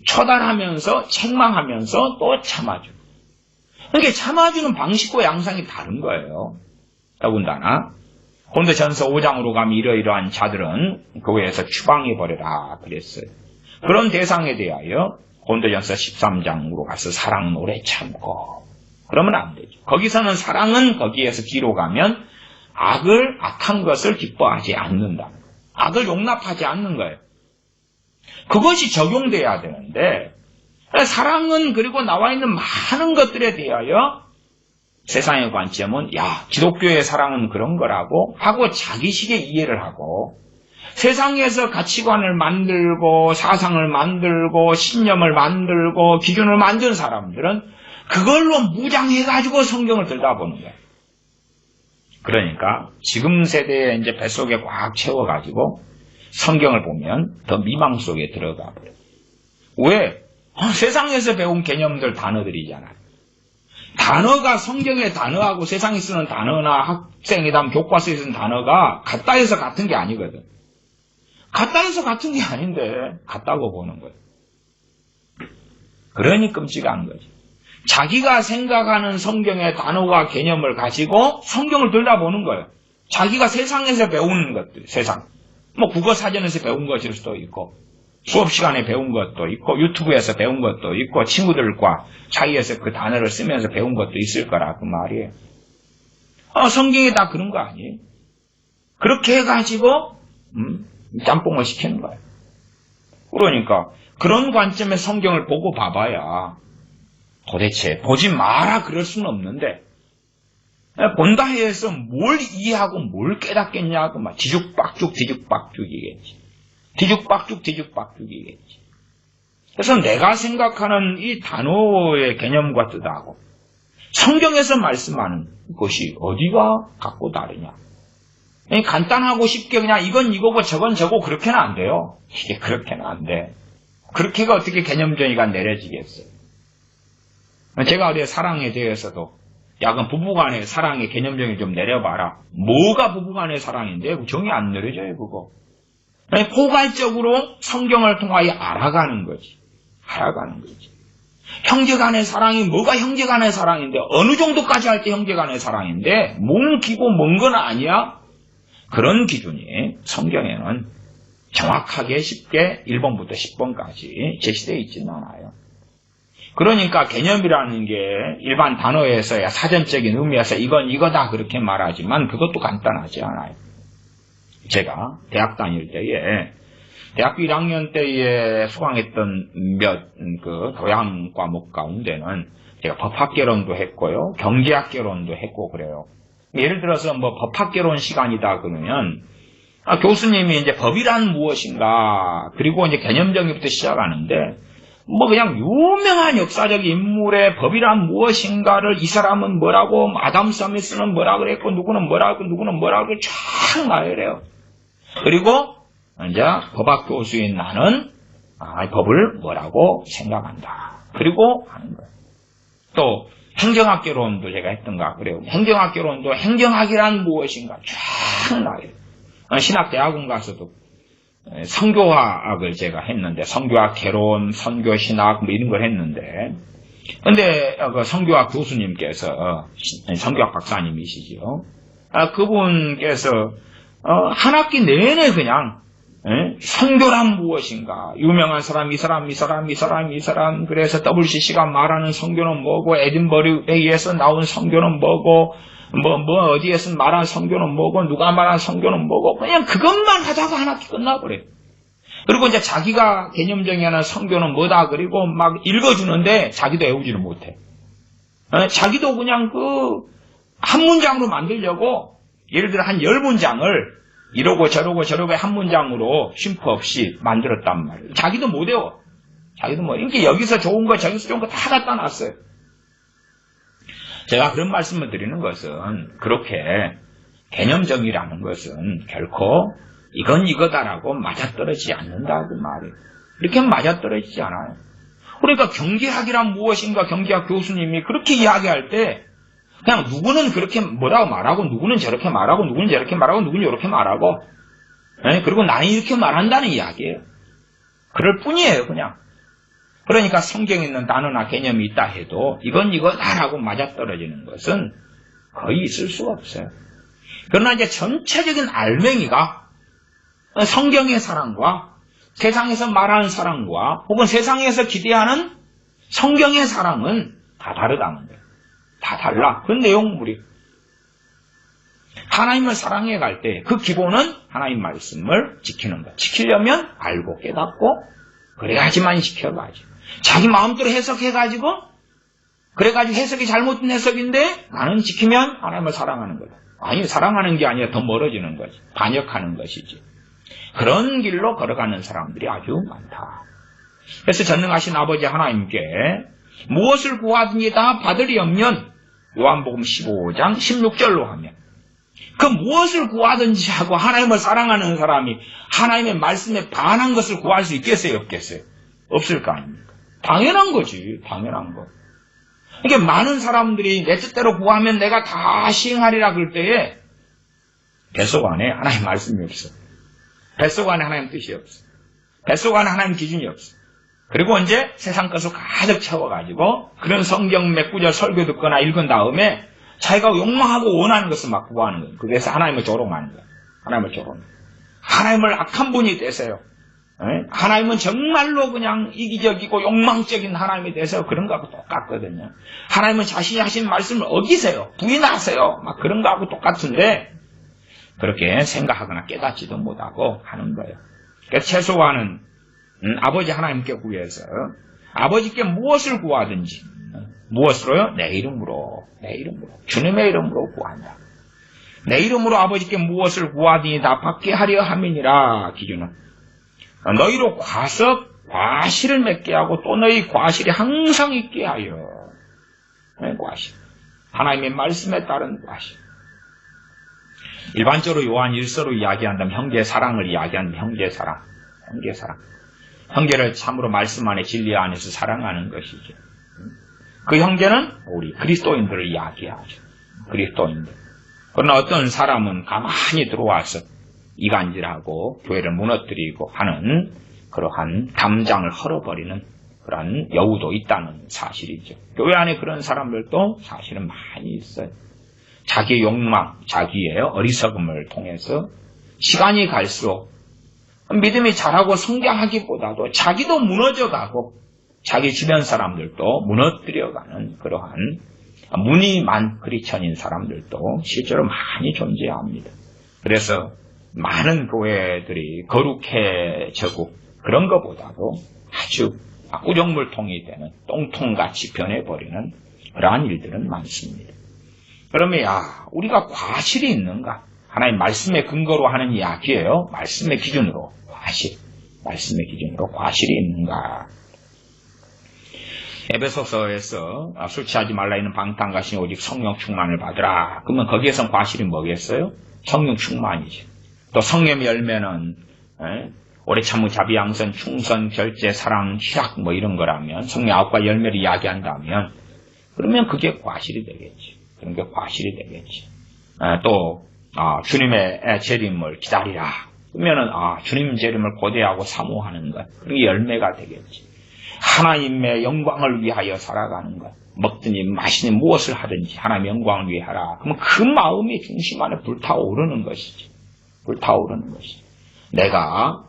처단하면서 책망하면서 또 참아주고 그러니까 참아주는 방식과 양상이 다른 거예요. 더군다나 고린도전서 5장으로 가면 이러이러한 자들은 교회에서 추방해버려라 그랬어요. 그런 대상에 대하여 고린도전서 13장으로 가서 사랑은 오래 참고 그러면 안 되죠. 거기서는 사랑은 거기에서 뒤로 가면 악한 것을 기뻐하지 않는다. 악을 용납하지 않는 거예요. 그것이 적용돼야 되는데 사랑은 그리고 나와 있는 많은 것들에 대하여 세상의 관점은 기독교의 사랑은 그런 거라고 하고 자기식의 이해를 하고 세상에서 가치관을 만들고 사상을 만들고 신념을 만들고 기준을 만든 사람들은 그걸로 무장해가지고 성경을 들여다보는 거예요. 그러니까 지금 세대에 이제 뱃속에 꽉 채워가지고 성경을 보면 더 미망 속에 들어가 버려요. 왜? 세상에서 배운 개념들 단어들이잖아요. 단어가 성경의 단어하고 세상에 쓰는 단어나 학생회담 교과서에 쓰는 단어가 같다 해서 같은 게 아니거든. 같다 해서 같은 게 아닌데 같다고 보는 거예요. 그러니 끔찍한 거지. 자기가 생각하는 성경의 단어와 개념을 가지고 성경을 들여다보는 거예요. 자기가 세상에서 배우는 것들, 세상. 국어 사전에서 배운 것일 수도 있고, 수업 시간에 배운 것도 있고, 유튜브에서 배운 것도 있고, 친구들과 사이에서 그 단어를 쓰면서 배운 것도 있을 거라 그 말이에요. 성경이 다 그런 거 아니에요? 그렇게 해가지고 짬뽕을 시키는 거예요. 그러니까 그런 관점의 성경을 보고 봐봐야 도대체 보지 마라 그럴 수는 없는데 본다 해서 뭘 이해하고 뭘 깨닫겠냐고 막 뒤죽박죽이겠지. 그래서 내가 생각하는 이 단어의 개념과 뜻하고 성경에서 말씀하는 것이 어디가 갖고 다르냐. 간단하고 쉽게 그냥 이건 이거고 저건 저거 그렇게는 안 돼요. 이게 그렇게는 안 돼. 그렇게가 어떻게 개념 정의가 내려지겠어요. 제가 어디 사랑에 대해서도 야, 그럼 부부간의 사랑의 개념 정의 좀 내려봐라. 뭐가 부부간의 사랑인데 정의 안 내려져요, 그거. 포괄적으로 성경을 통하여 알아가는 거지. 알아가는 거지. 형제간의 사랑이 뭐가 형제간의 사랑인데 어느 정도까지 할 때 형제간의 사랑인데 몸 기고 먼 건 아니야? 그런 기준이 성경에는 정확하게 쉽게 1번부터 10번까지 제시되어 있지는 않아요. 그러니까 개념이라는 게 일반 단어에서야 사전적인 의미에서 이건 이거다 그렇게 말하지만 그것도 간단하지 않아요. 제가 대학 다닐 때에 대학교 1학년 때에 수강했던 몇 교양 과목 가운데는 제가 법학개론도 했고요. 경제학개론도 했고 그래요. 예를 들어서 뭐 법학개론 시간이다 그러면 교수님이 이제 법이란 무엇인가 그리고 이제 개념 정의부터 시작하는데 뭐 그냥 유명한 역사적 인물의 법이란 무엇인가를 이 사람은 뭐라고 아담 스미스는 뭐라 그랬고 누구는 뭐라고 쫙 나열해요. 그리고 이제 법학 교수인 나는 법을 뭐라고 생각한다. 그리고 하는 거예요. 또 행정학개론도 제가 했던가 그래요. 행정학개론도 행정학이란 무엇인가 쫙 나열해요. 신학대학원 가서도 성교학을 제가 했는데 성교학 개론, 선교신학 뭐 이런 걸 했는데 근데 그 성교학 교수님께서 성교학 박사님이시죠. 그분께서 한 학기 내내 그냥 선교란 무엇인가 유명한 사람 이 사람 그래서 WCC가 말하는 선교는 뭐고 에딘버리 회의에서 나온 선교는 뭐고 뭐 어디에서 말한 선교는 뭐고 누가 말한 선교는 뭐고 그냥 그것만 하다가 한 학기 끝나버려요. 그리고 이제 자기가 개념 정의하는 선교는 뭐다 그리고 막 읽어주는데 자기도 외우지를 못해. 자기도 그냥 한 문장으로 만들려고 예를 들어 한 10문장을 이러고 저러고 한 문장으로 쉼표 없이 만들었단 말이에요. 자기도 못 외워. 자기도 뭐 이렇게 여기서 좋은 거 저기서 좋은 거 다 갖다 놨어요. 제가 그런 말씀을 드리는 것은 그렇게 개념 정의라는 것은 결코 이건 이거다라고 맞아떨어지지 않는다 그 말이에요. 이렇게 맞아떨어지지 않아요. 그러니까 경제학이란 무엇인가 경제학 교수님이 그렇게 이야기할 때 그냥 누구는 그렇게 뭐라고 말하고 누구는 저렇게 말하고 누구는 저렇게 말하고 누구는 이렇게 말하고 그리고 나는 이렇게 말한다는 이야기예요. 그럴 뿐이에요 그냥. 그러니까 성경에 있는 단어나 개념이 있다 해도 이건 이거다라고 맞아떨어지는 것은 거의 있을 수가 없어요. 그러나 이제 전체적인 알맹이가 성경의 사랑과 세상에서 말하는 사랑과 혹은 세상에서 기대하는 성경의 사랑은 다 다르다는 거예요. 다 달라. 그 내용물이. 하나님을 사랑해 갈 때 그 기본은 하나님 말씀을 지키는 것. 지키려면 알고 깨닫고 그래야지만 지켜가지. 자기 마음대로 해석해가지고 그래가지고 해석이 잘못된 해석인데 나는 지키면 하나님을 사랑하는 거다. 아니 사랑하는 게 아니라 더 멀어지는 거지. 반역하는 것이지. 그런 길로 걸어가는 사람들이 아주 많다. 그래서 전능하신 아버지 하나님께 무엇을 구하든지 다 받으려면 요한복음 15장 16절로 하면 그 무엇을 구하든지 하고 하나님을 사랑하는 사람이 하나님의 말씀에 반한 것을 구할 수 있겠어요? 없겠어요? 없을 거 아닙니까? 당연한 거지. 당연한 거. 이게 많은 사람들이 내 뜻대로 구하면 내가 다 시행하리라 그럴 때에 뱃속 안에 하나님 말씀이 없어. 뱃속 안에 하나님 뜻이 없어. 뱃속 안에 하나님 기준이 없어. 그리고 이제 세상 것을 가득 채워가지고 그런 성경 몇 구절 설교 듣거나 읽은 다음에 자기가 욕망하고 원하는 것을 막 구하는 거예요. 그래서 하나님을 조롱하는 거예요. 하나님을 조롱. 하나님을 악한 분이 되세요. 하나님은 정말로 그냥 이기적이고 욕망적인 하나님이 돼서 그런 거하고 똑같거든요. 하나님은 자신이 하신 말씀을 어기세요. 부인하세요. 막 그런 거하고 똑같은데 그렇게 생각하거나 깨닫지도 못하고 하는 거예요. 그래서 최소한은 아버지 하나님께 구해서 아버지께 무엇을 구하든지 무엇으로요? 내 이름으로 주님의 이름으로 구한다. 내 이름으로 아버지께 무엇을 구하든지 다 받게 하려 함이니라. 기준은 너희로 과실을 맺게 하고 또 너희 과실이 항상 있게 하여. 과실. 하나님의 말씀에 따른 구하심. 일반적으로 요한 1서로 이야기한다면 형제 사랑을 이야기한다면 형제 사랑. 형제를 참으로 말씀 안에 진리 안에서 사랑하는 것이죠. 그 형제는 우리 그리스도인들을 이야기하죠. 그리스도인들. 그러나 어떤 사람은 가만히 들어와서 이간질하고 교회를 무너뜨리고 하는 그러한 담장을 헐어버리는 그러한 여우도 있다는 사실이죠. 교회 안에 그런 사람들도 사실은 많이 있어요. 자기 욕망, 자기의 어리석음을 통해서 시간이 갈수록 믿음이 자라고 성장하기보다도 자기도 무너져가고 자기 주변 사람들도 무너뜨려가는 그러한 무늬만 크리스천인 사람들도 실제로 많이 존재합니다. 그래서 많은 교회들이 거룩해지고 그런 것보다도 아주 꾸정물통이 되는 똥통같이 변해버리는 그러한 일들은 많습니다. 그러면 우리가 과실이 있는가? 하나님 말씀의 근거로 하는 이야기예요. 말씀의 기준으로 말씀의 기준으로 과실이 있는가? 에베소서에서 술 취하지 말라 있는 방탕가시니 오직 성령 충만을 받으라. 그러면 거기에선 과실이 뭐겠어요? 성령 충만이죠. 또 성령의 열매는 오래 참은 자비, 양선, 충선, 결제, 사랑, 희락 이런 거라면 성령 9가지 열매를 이야기한다면 그러면 그게 과실이 되겠지. 그런 게 과실이 되겠지. 또 주님의 재림을 기다리라. 그러면은 주님 재림을 고대하고 사모하는 것. 그게 열매가 되겠지. 하나님의 영광을 위하여 살아가는 것. 먹든지 마시든 무엇을 하든지 하나님의 영광을 위해 하라. 그러면 그 마음이 중심 안에 불타오르는 것이지. 불타오르는 것이지. 내가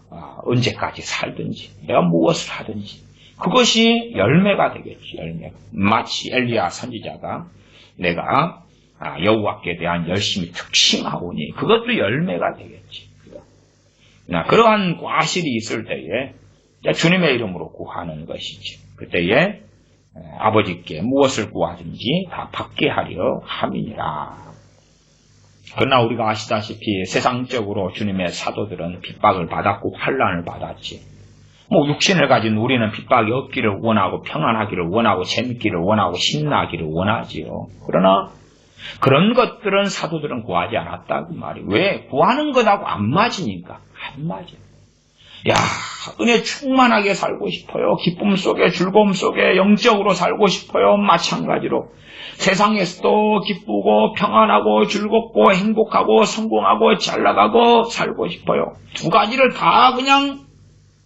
언제까지 살든지 내가 무엇을 하든지 그것이 열매가 되겠지. 열매가. 마치 엘리야 선지자가 내가 여호와께 대한 열심히 특심하오니 그것도 열매가 되겠지. 그러한 과실이 있을 때에 주님의 이름으로 구하는 것이지. 그때에 아버지께 무엇을 구하든지 다 받게 하려 함이니라. 그러나 우리가 아시다시피 세상적으로 주님의 사도들은 핍박을 받았고 환난을 받았지. 육신을 가진 우리는 핍박이 없기를 원하고 평안하기를 원하고 재밌기를 원하고 신나기를 원하지요. 그러나 그런 것들은 사도들은 구하지 않았다 그 말이. 왜? 구하는 것하고 안 맞으니까. 안 맞아. 은혜 충만하게 살고 싶어요. 기쁨 속에 즐거움 속에 영적으로 살고 싶어요. 마찬가지로 세상에서도 기쁘고 평안하고 즐겁고 행복하고 성공하고 잘나가고 살고 싶어요. 두 가지를 다 그냥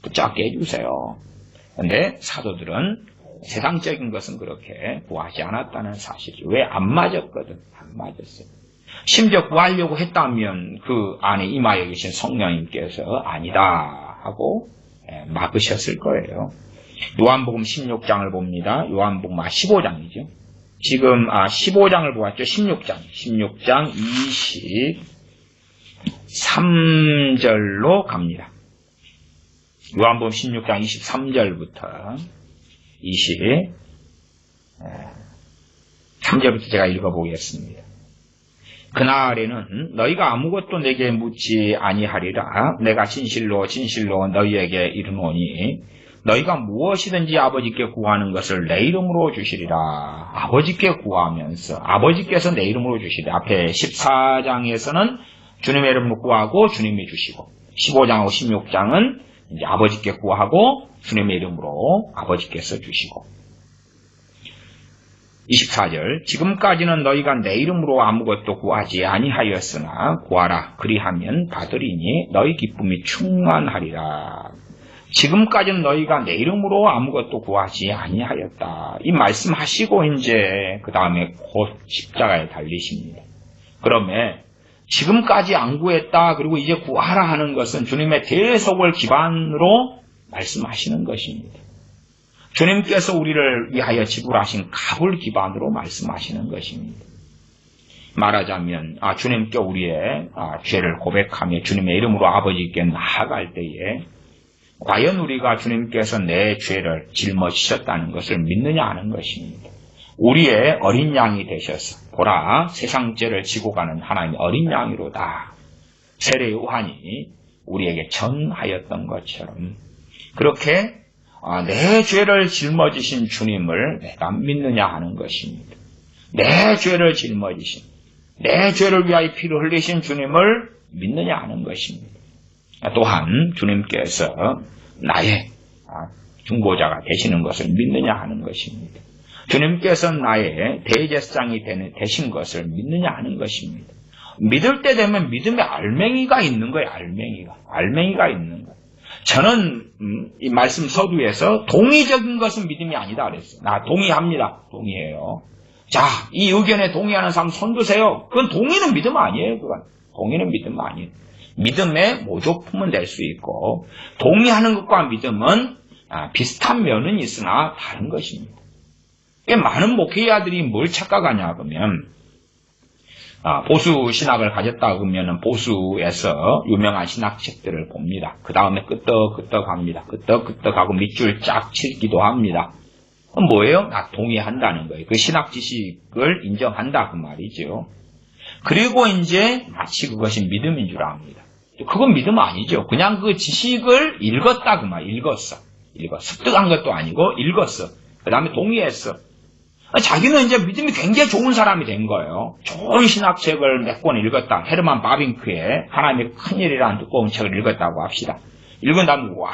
붙잡게 해주세요. 그런데 사도들은 세상적인 것은 그렇게 구하지 않았다는 사실이. 왜? 안 맞았거든. 안 맞았어요. 심지어 구하려고 했다면 그 안에 임하여 계신 성령님께서 아니다 하고 막으셨을 거예요. 요한복음 16장을 봅니다. 요한복음 15장이죠. 지금 15장을 보았죠. 16장 23절로 갑니다. 요한복음 16장 23절부터 23절부터 제가 읽어보겠습니다. 그날에는 너희가 아무것도 내게 묻지 아니하리라. 내가 진실로 너희에게 이르노니 너희가 무엇이든지 아버지께 구하는 것을 내 이름으로 주시리라. 아버지께 구하면서 아버지께서 내 이름으로 주시리라. 앞에 14장에서는 주님의 이름으로 구하고 주님이 주시고 15장하고 16장은 이제 아버지께 구하고 주님의 이름으로 아버지께서 주시고 24절 지금까지는 너희가 내 이름으로 아무것도 구하지 아니하였으나 구하라 그리하면 받으리니 너희 기쁨이 충만하리라. 지금까지는 너희가 내 이름으로 아무것도 구하지 아니하였다. 이 말씀하시고 이제 그 다음에 곧 십자가에 달리십니다. 그러면 지금까지 안 구했다 그리고 이제 구하라 하는 것은 주님의 대속을 기반으로 말씀하시는 것입니다. 주님께서 우리를 위하여 지불하신 값을 기반으로 말씀하시는 것입니다. 말하자면 주님께 우리의 죄를 고백하며 주님의 이름으로 아버지께 나아갈 때에 과연 우리가 주님께서 내 죄를 짊어지셨다는 것을 믿느냐 하는 것입니다. 우리의 어린 양이 되셔서 보라 세상 죄를 지고 가는 하나님의 어린 양이로다. 세례 요한이 우리에게 전하였던 것처럼 그렇게 내 죄를 짊어지신 주님을 내가 믿느냐 하는 것입니다. 내 죄를 짊어지신, 내 죄를 위하여 피를 흘리신 주님을 믿느냐 하는 것입니다. 또한 주님께서 나의 중보자가 되시는 것을 믿느냐 하는 것입니다. 주님께서 나의 대제사장이 되신 것을 믿느냐 하는 것입니다. 믿을 때 되면 믿음의 알맹이가 있는 거예요. 알맹이가 있는 거예요. 저는 이 말씀 서두에서 동의적인 것은 믿음이 아니다 그랬어요. 나 동의합니다. 동의해요. 자, 이 의견에 동의하는 사람 손 드세요. 그건 동의는 믿음 아니에요. 그건 동의는 믿음 아니에요. 믿음의 모조품은 될 수 있고 동의하는 것과 믿음은 비슷한 면은 있으나 다른 것입니다. 많은 목회자들이 뭘 착각하냐 그러면 보수 신학을 가졌다 그러면 보수에서 유명한 신학책들을 봅니다. 그 다음에 끄떡끄떡합니다. 끄떡끄떡하고 밑줄 쫙 치기도 합니다. 뭐예요? 동의한다는 거예요. 그 신학 지식을 인정한다 그 말이죠. 그리고 이제 마치 그것이 믿음인 줄 압니다. 그건 믿음 아니죠. 그냥 그 지식을 읽었다 그 말. 읽었어. 습득한 것도 아니고 읽었어. 그 다음에 동의했어. 자기는 이제 믿음이 굉장히 좋은 사람이 된 거예요. 좋은 신학책을 몇 권 읽었다. 헤르만 바빙크의 하나님의 큰일이라는 두꺼운 책을 읽었다고 합시다. 읽은 다음에 와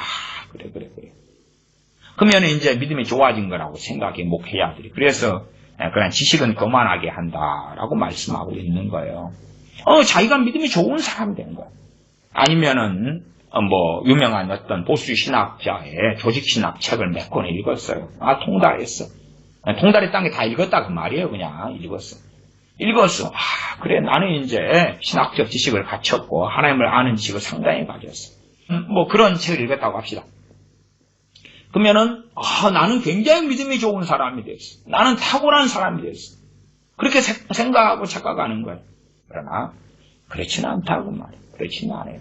그래. 그러면 이제 믿음이 좋아진 거라고 생각해 목회자들이. 그래서 그냥 지식은 교만하게 한다라고 말씀하고 있는 거예요. 자기가 믿음이 좋은 사람이 된 거예요. 아니면은 유명한 어떤 보수 신학자의 조직 신학 책을 몇 권 읽었어요. 통달했어. 통달의 땅에 다 읽었다 그 말이에요. 그냥 읽었어. 그래 나는 이제 신학적 지식을 갖췄고 하나님을 아는 지식을 상당히 가졌어. 그런 책을 읽었다고 합시다. 그러면은 나는 굉장히 믿음이 좋은 사람이 됐어. 나는 탁월한 사람이 됐어. 그렇게 생각하고 착각하는 거예요. 그러나 그렇지는 않다고 말이에요. 그렇지는 않아요.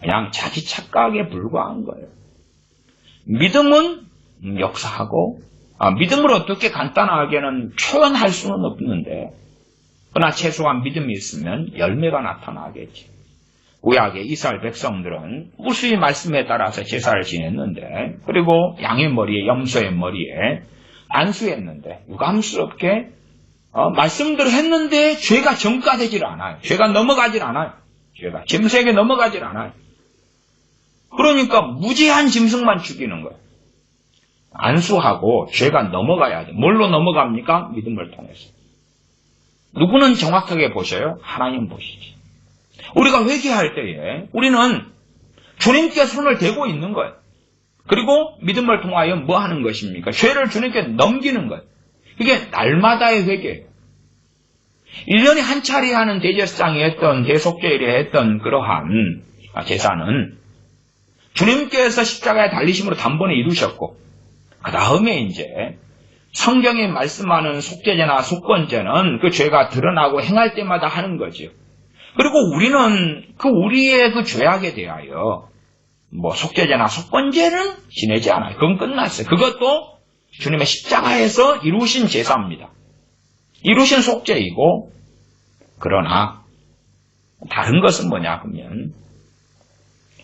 그냥 자기 착각에 불과한 거예요. 믿음은 역사하고 믿음을 어떻게 간단하게는 표현할 수는 없는데 그러나 최소한 믿음이 있으면 열매가 나타나겠지. 구약의 이스라엘 백성들은 무수히 말씀에 따라서 제사를 지냈는데 그리고 양의 머리에 염소의 머리에 안수했는데 유감스럽게 말씀대로 했는데 죄가 전가되질 않아요. 죄가 넘어가질 않아요. 죄가 짐승에게 넘어가질 않아요. 그러니까 무지한 짐승만 죽이는 거예요. 안수하고 죄가 넘어가야지. 뭘로 넘어갑니까? 믿음을 통해서. 누구는 정확하게 보셔요? 하나님 보시지. 우리가 회개할 때에 우리는 주님께 손을 대고 있는 거예요. 그리고 믿음을 통하여 뭐 하는 것입니까? 죄를 주님께 넘기는 거예요. 이게 날마다의 회개예요. 1년에 한 차례 하는 대제사장이 했던 대속죄일에 했던 그러한 제사는 주님께서 십자가에 달리심으로 단번에 이루셨고 그 다음에 이제 성경에 말씀하는 속죄제나 속건제는 그 죄가 드러나고 행할 때마다 하는 거죠. 그리고 우리는 우리의 그 죄악에 대하여 속죄제나 속건제는 지내지 않아요. 그건 끝났어요. 그것도 주님의 십자가에서 이루신 제사입니다. 이루신 속죄이고 그러나 다른 것은 뭐냐 하면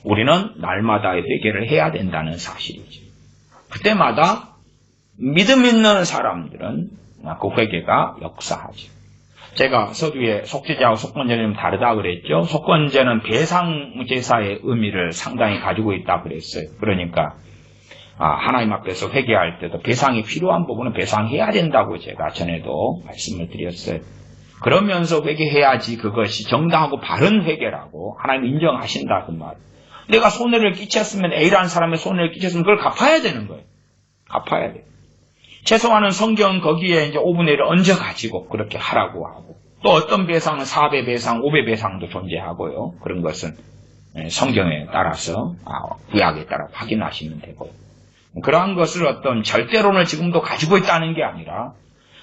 우리는 날마다의 회개를 해야 된다는 사실이죠. 그때마다 믿음 있는 사람들은 그 회개가 역사하죠. 제가 서두에 속죄제하고 속건제는 좀 다르다 그랬죠. 속건제는 배상제사의 의미를 상당히 가지고 있다 그랬어요. 그러니까 하나님 앞에서 회개할 때도 배상이 필요한 부분은 배상해야 된다고 제가 전에도 말씀을 드렸어요. 그러면서 회개해야지 그것이 정당하고 바른 회개라고 하나님 인정하신다 그 말. 내가 손해를 끼쳤으면 A라는 사람의 손해를 끼쳤으면 그걸 갚아야 되는 거예요. 갚아야 돼요. 최소한은 성경 거기에 이제 5분의 1을 얹어가지고 그렇게 하라고 하고 또 어떤 배상은 4배 배상, 5배 배상도 존재하고요. 그런 것은 성경에 따라서 구약에 따라 확인하시면 되고요. 그러한 것을 어떤 절대론을 지금도 가지고 있다는 게 아니라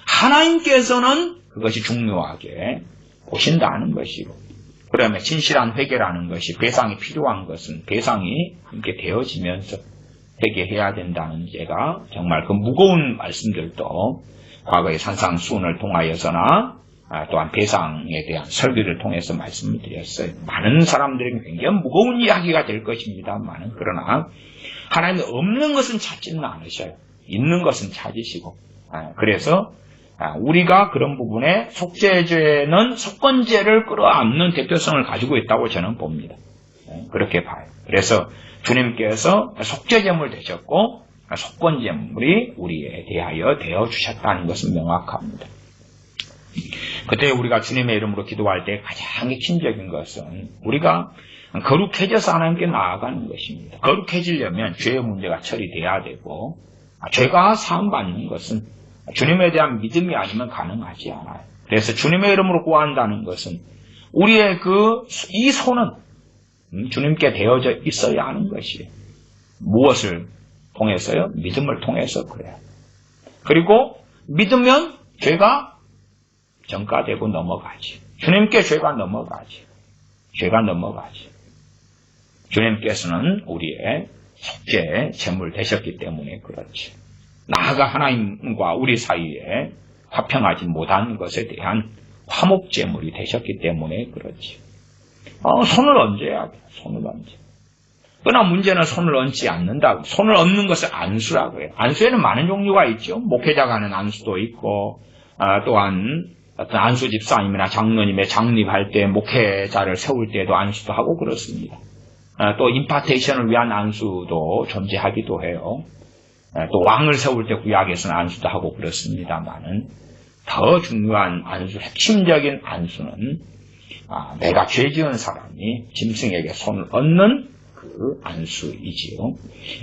하나님께서는 그것이 중요하게 보신다는 것이고 그러면 진실한 회개라는 것이 배상이 필요한 것은 배상이 함께 되어지면서 회개해야 된다는 제가 정말 그 무거운 말씀들도 과거의 산상수훈을 통하여서나 또한 배상에 대한 설교를 통해서 말씀을 드렸어요. 많은 사람들에게 굉장히 무거운 이야기가 될 것입니다만 그러나 하나님이 없는 것은 찾지는 않으셔요. 있는 것은 찾으시고 그래서 우리가 그런 부분에 속죄제는 속건제를 끌어안는 대표성을 가지고 있다고 저는 봅니다. 그렇게 봐요. 그래서 주님께서 속죄제물 되셨고 속건제물이 우리에 대하여 되어주셨다는 것은 명확합니다. 그때 우리가 주님의 이름으로 기도할 때 가장 핵심적인 것은 우리가 거룩해져서 하나님께 나아가는 것입니다. 거룩해지려면 죄의 문제가 처리돼야 되고 죄가 사함받는 것은 주님에 대한 믿음이 아니면 가능하지 않아요. 그래서 주님의 이름으로 구한다는 것은 우리의 이 손은 주님께 되어져 있어야 하는 것이에요. 무엇을 통해서요? 믿음을 통해서 그래요. 그리고 믿으면 죄가 전가되고 넘어가지. 주님께 죄가 넘어가지. 죄가 넘어가지. 주님께서는 우리의 속죄 제물 되셨기 때문에 그렇지. 나아가 하나님과 우리 사이에 화평하지 못한 것에 대한 화목 제물이 되셨기 때문에 그렇지. 손을 얹어야 돼. 손을 얹어. 그러나 문제는 손을 얹지 않는다고. 손을 얹는 것을 안수라고 해요. 안수에는 많은 종류가 있죠. 목회자가 하는 안수도 있고 또한 어떤 안수 집사님이나 장로님의 장립할 때 목회자를 세울 때도 안수도 하고 그렇습니다. 또 임파테이션을 위한 안수도 존재하기도 해요. 또 왕을 세울 때 구약에서는 안수도 하고 그렇습니다만은 더 중요한 안수, 핵심적인 안수는 내가 죄 지은 사람이 짐승에게 손을 얹는 그 안수이지요.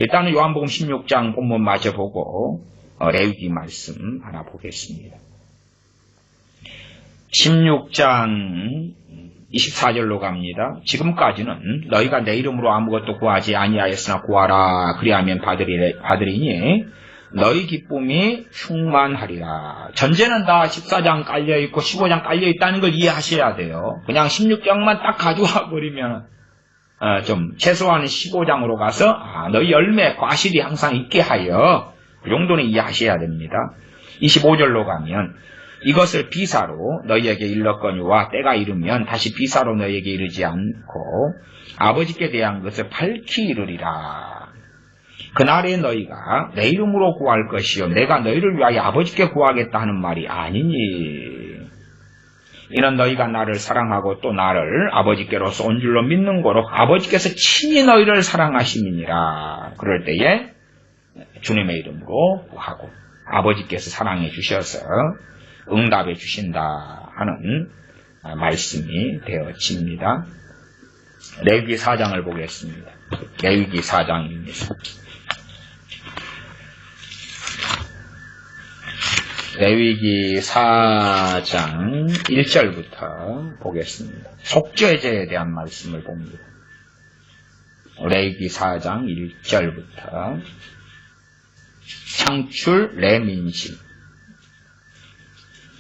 일단은 요한복음 16장 본문 마저 보고 레위기 말씀 하나 보겠습니다. 16장 24절로 갑니다. 지금까지는 너희가 내 이름으로 아무것도 구하지 아니하였으나 구하라 그리하면 받으리니 너희 기쁨이 충만하리라. 전제는 다 14장 깔려있고 15장 깔려있다는 걸 이해하셔야 돼요. 그냥 16장만 딱 가져와 버리면 좀 최소한 15장으로 가서 너희 열매 과실이 항상 있게 하여 그 정도는 이해하셔야 됩니다. 25절로 가면 이것을 비사로 너희에게 일렀거니와 때가 이르면 다시 비사로 너희에게 이르지 않고 아버지께 대한 것을 밝히 이르리라. 그날에 너희가 내 이름으로 구할 것이요 내가 너희를 위하여 아버지께 구하겠다 하는 말이 아니니 이는 너희가 나를 사랑하고 또 나를 아버지께로서 온 줄로 믿는 거로 아버지께서 친히 너희를 사랑하심이니라. 그럴 때에 주님의 이름으로 구하고 아버지께서 사랑해 주셔서 응답해 주신다 하는 말씀이 되어집니다. 레위기 4장을 보겠습니다. 레위기 4장입니다. 레위기 4장 1절부터 보겠습니다. 속죄제에 대한 말씀을 봅니다. 레위기 4장 1절부터 창출 레민신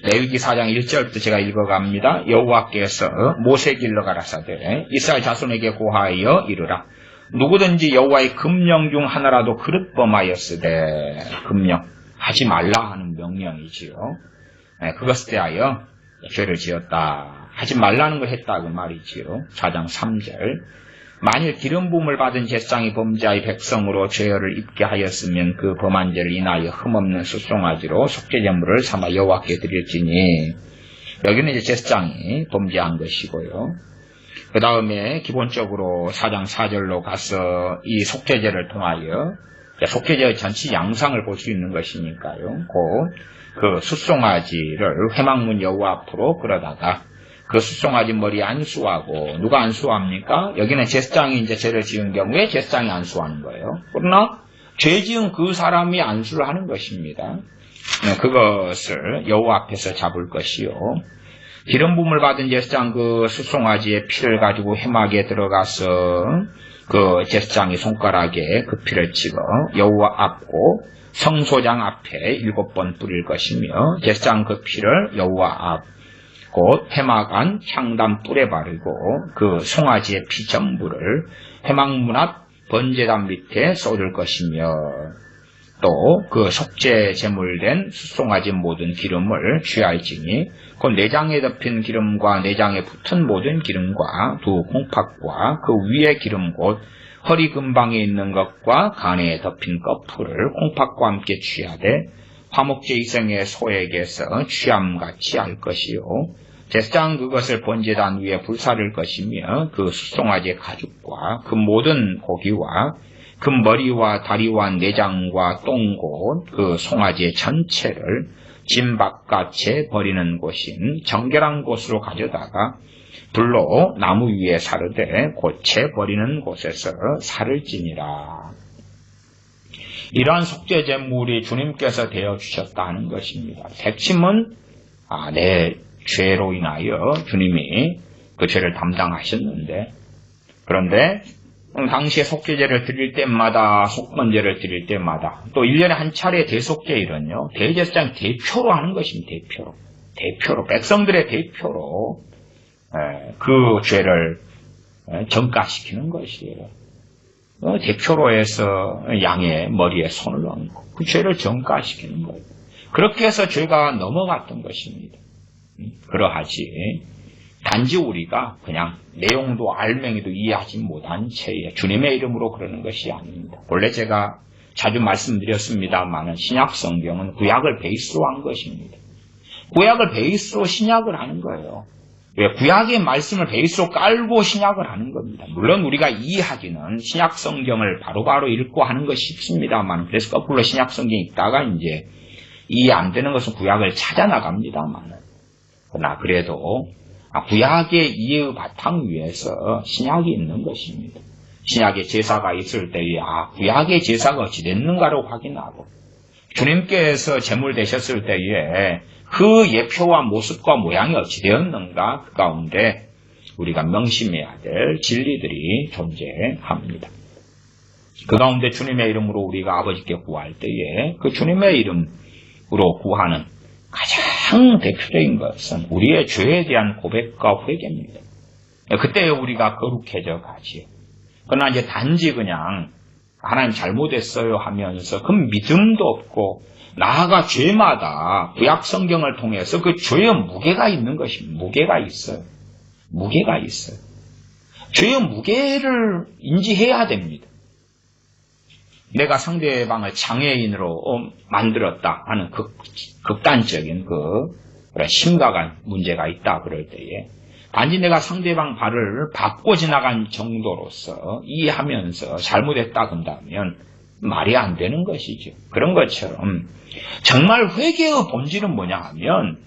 레위기 4장 1절부터 제가 읽어갑니다. 여호와께서 모세에게 일러 가라사대 이스라엘 자손에게 고하여 이르라. 누구든지 여호와의 금령 중 하나라도 그릇 범하였으되 금령 하지 말라 하는 명령이지요. 그것에 대하여 죄를 지었다. 하지 말라는 걸 했다 그 말이지요. 4장 3절 만일 기름 부음을 받은 제사장이 범죄하여 백성으로 죄를 입게 하였으면 그 범한 죄를 인하여 흠없는 숫송아지로 속죄제물을 삼아 여호와께 드릴지니 여기는 이제 제사장이 범죄한 것이고요. 그 다음에 기본적으로 4장 4절로 가서 이 속죄제를 통하여 속죄제의 전체 양상을 볼 수 있는 것이니까요. 곧 그 숫송아지를 회막문 여호와 앞으로 끌어다가 그 숫송아지 머리 안수하고 누가 안수합니까? 여기는 제사장이 이제 죄를 지은 경우에 제사장이 안수하는 거예요. 그러나 죄 지은 그 사람이 안수를 하는 것입니다. 그것을 여호와 앞에서 잡을 것이요. 기름 부음을 받은 제사장 그 숫송아지의 피를 가지고 회막에 들어가서 그 제사장이 손가락에 그 피를 찍어 여호와 앞고 성소장 앞에 7번 뿌릴 것이며 제사장 그 피를 여호와 앞 곧 회막 안 향단 뿔에 바르고 그 송아지의 피 전부를 회막문 앞 번제단 밑에 쏟을 것이며 또 그 속죄 제물된 숫송아지 모든 기름을 취할지니 그 내장에 덮인 기름과 내장에 붙은 모든 기름과 두 콩팥과 그 위의 기름 곧 허리 근방에 있는 것과 간에 덮인 꺼풀을 콩팥과 함께 취하되 화목제 이성의 소에게서 취함같이 할 것이요 제사장 그것을 번제단 위에 불사를 것이며 그 수송아지 가죽과 그 모든 고기와 그 머리와 다리와 내장과 똥곳 그 송아지의 전체를 진 바깥에 버리는 곳인 정결한 곳으로 가져다가 불로 나무 위에 사르되 고체 버리는 곳에서 살을 찌니라. 이러한 속죄 제물이 주님께서 되어 주셨다 하는 것입니다. 핵심은 내 죄로 인하여 주님이 그 죄를 담당하셨는데, 그런데 당시에 속죄제를 드릴 때마다, 속건제를 드릴 때마다, 또 1년에 한 차례 대속죄일은요, 대제사장 대표로 하는 것입니다. 대표로, 백성들의 대표로 그 죄를 전가시키는 것이에요. 대표로 해서 양의 머리에 손을 얹고 그 죄를 전가시키는 거예요. 그렇게 해서 죄가 넘어갔던 것입니다. 그러하지 단지 우리가 그냥 내용도 알맹이도 이해하지 못한 채에 주님의 이름으로 그러는 것이 아닙니다. 원래 제가 자주 말씀드렸습니다만 신약 성경은 구약을 베이스로 한 것입니다. 구약을 베이스로 신약을 하는 거예요. 왜? 구약의 말씀을 베이스로 깔고 신약을 하는 겁니다. 물론 우리가 이해하기는 신약 성경을 바로바로 읽고 하는 것이 쉽습니다만, 그래서 거꾸로 신약 성경 읽다가 이제 이해 안 되는 것은 구약을 찾아 나갑니다만, 그러나 그래도 구약의 이해의 바탕 위에서 신약이 있는 것입니다. 신약의 제사가 있을 때에 구약의 제사가 어찌 됐는가를 확인하고, 주님께서 제물 되셨을 때에 그 예표와 모습과 모양이 어찌 되었는가, 그 가운데 우리가 명심해야 될 진리들이 존재합니다. 그 가운데 주님의 이름으로 우리가 아버지께 구할 때에 그 주님의 이름으로 구하는 가장 대표적인 것은 우리의 죄에 대한 고백과 회개입니다. 그때 우리가 거룩해져 가지요. 그러나 이제 단지 그냥 하나님 잘못했어요 하면서 그 믿음도 없고, 나아가 죄마다 구약 성경을 통해서 그 죄의 무게가 있는 것입니다. 무게가 있어요. 죄의 무게를 인지해야 됩니다. 내가 상대방을 장애인으로 만들었다 하는 극단적인 그런 심각한 문제가 있다 그럴 때에 단지 내가 상대방 발을 밟고 지나간 정도로서 이해하면서 잘못했다 그런다면 말이 안 되는 것이죠. 그런 것처럼 정말 회개의 본질은 뭐냐 하면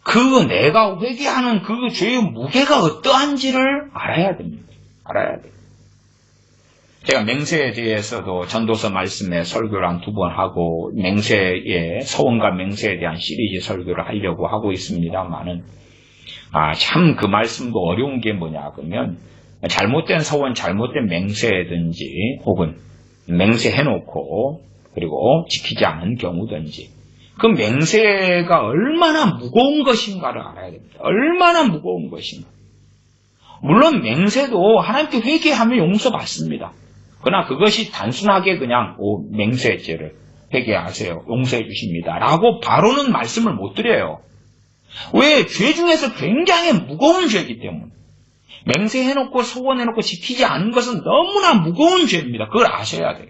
그 내가 회개하는 그 죄의 무게가 어떠한지를 알아야 됩니다. 제가 맹세에 대해서도 전도서 말씀에 설교를 한 2번 하고 맹세의 서원과 맹세에 대한 시리즈 설교를 하려고 하고 있습니다만은 참 그 말씀도 어려운 게 뭐냐 그러면 잘못된 서원, 잘못된 맹세든지 혹은 맹세해놓고 그리고 지키지 않은 경우든지 그 맹세가 얼마나 무거운 것인가를 알아야 됩니다. 얼마나 무거운 것인가. 물론 맹세도 하나님께 회개하면 용서받습니다. 그러나 그것이 단순하게 그냥 맹세죄를 회개하세요, 용서해 주십니다 라고 바로는 말씀을 못 드려요. 왜? 죄 중에서 굉장히 무거운 죄이기 때문에. 맹세해놓고 소원해놓고 지키지 않은 것은 너무나 무거운 죄입니다. 그걸 아셔야 돼요.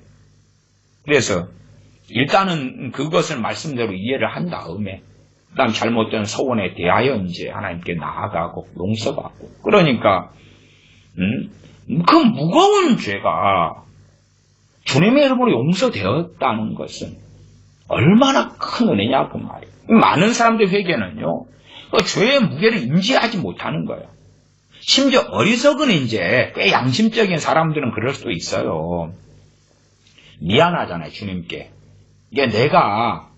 그래서 일단은 그것을 말씀대로 이해를 한 다음에 그다음 잘못된 소원에 대하여 이제 하나님께 나아가고 용서받고, 그러니까 그 무거운 죄가 주님의 이름으로 용서되었다는 것은 얼마나 큰 은혜냐 그 말이에요. 많은 사람들 회개는요 그 죄의 무게를 인지하지 못하는 거예요. 심지어 어리석은 이제 꽤 양심적인 사람들은 그럴 수도 있어요. 미안하잖아요, 주님께. 이게 내가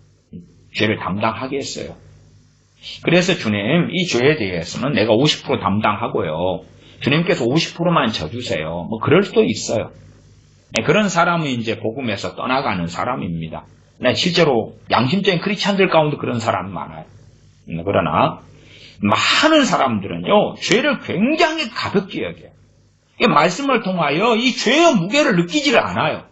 죄를 담당하겠어요. 그래서 주님, 이 죄에 대해서는 내가 50% 담당하고요. 주님께서 50%만 져주세요. 뭐 그럴 수도 있어요. 그런 사람은 이제 복음에서 떠나가는 사람입니다. 실제로 양심적인 크리스찬들 가운데 그런 사람이 많아요. 그러나 많은 사람들은요, 죄를 굉장히 가볍게 여겨요. 말씀을 통하여 이 죄의 무게를 느끼지를 않아요.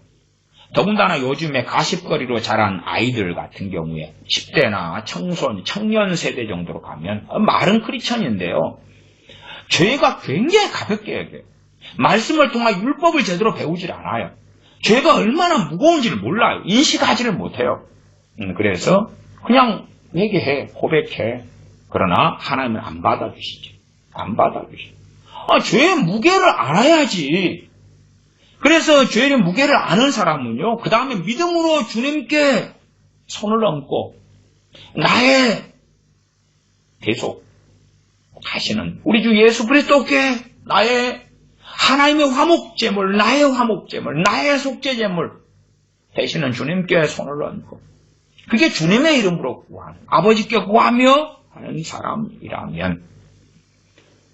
더군다나 요즘에 가십거리로 자란 아이들 같은 경우에 10대나 청소년, 청년 세대 정도로 가면 마른 크리스천인데요. 죄가 굉장히 가볍게 여겨요. 말씀을 통하여 율법을 제대로 배우질 않아요. 죄가 얼마나 무거운지를 몰라요. 인식하지를 못해요. 그래서 그냥 회개해, 고백해. 그러나 하나님은 안 받아주시죠. 안 받아주시죠. 죄의 무게를 알아야지. 그래서 죄의 무게를 아는 사람은요, 그 다음에 믿음으로 주님께 손을 얹고 나의 대속 하시는 우리 주 예수 그리스도께 나의 하나님의 화목제물, 나의 화목제물, 나의 속죄제물 되시는 주님께 손을 얹고 그게 주님의 이름으로 구하는, 아버지께 구하며 하는 사람이라면,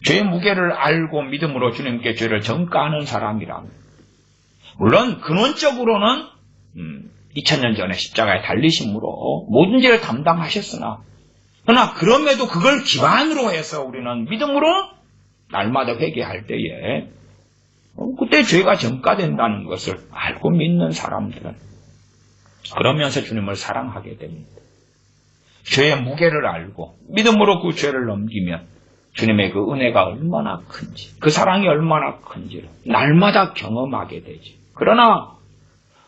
죄의 무게를 알고 믿음으로 주님께 죄를 전가하는 사람이라면, 물론 근원적으로는 2000년 전에 십자가에 달리심으로 모든 죄를 담당하셨으나, 그러나 그럼에도 그걸 기반으로 해서 우리는 믿음으로 날마다 회개할 때에 그때 죄가 전가된다는 것을 알고 믿는 사람들은 그러면서 주님을 사랑하게 됩니다. 죄의 무게를 알고 믿음으로 그 죄를 넘기면 주님의 그 은혜가 얼마나 큰지, 그 사랑이 얼마나 큰지를 날마다 경험하게 되지. 그러나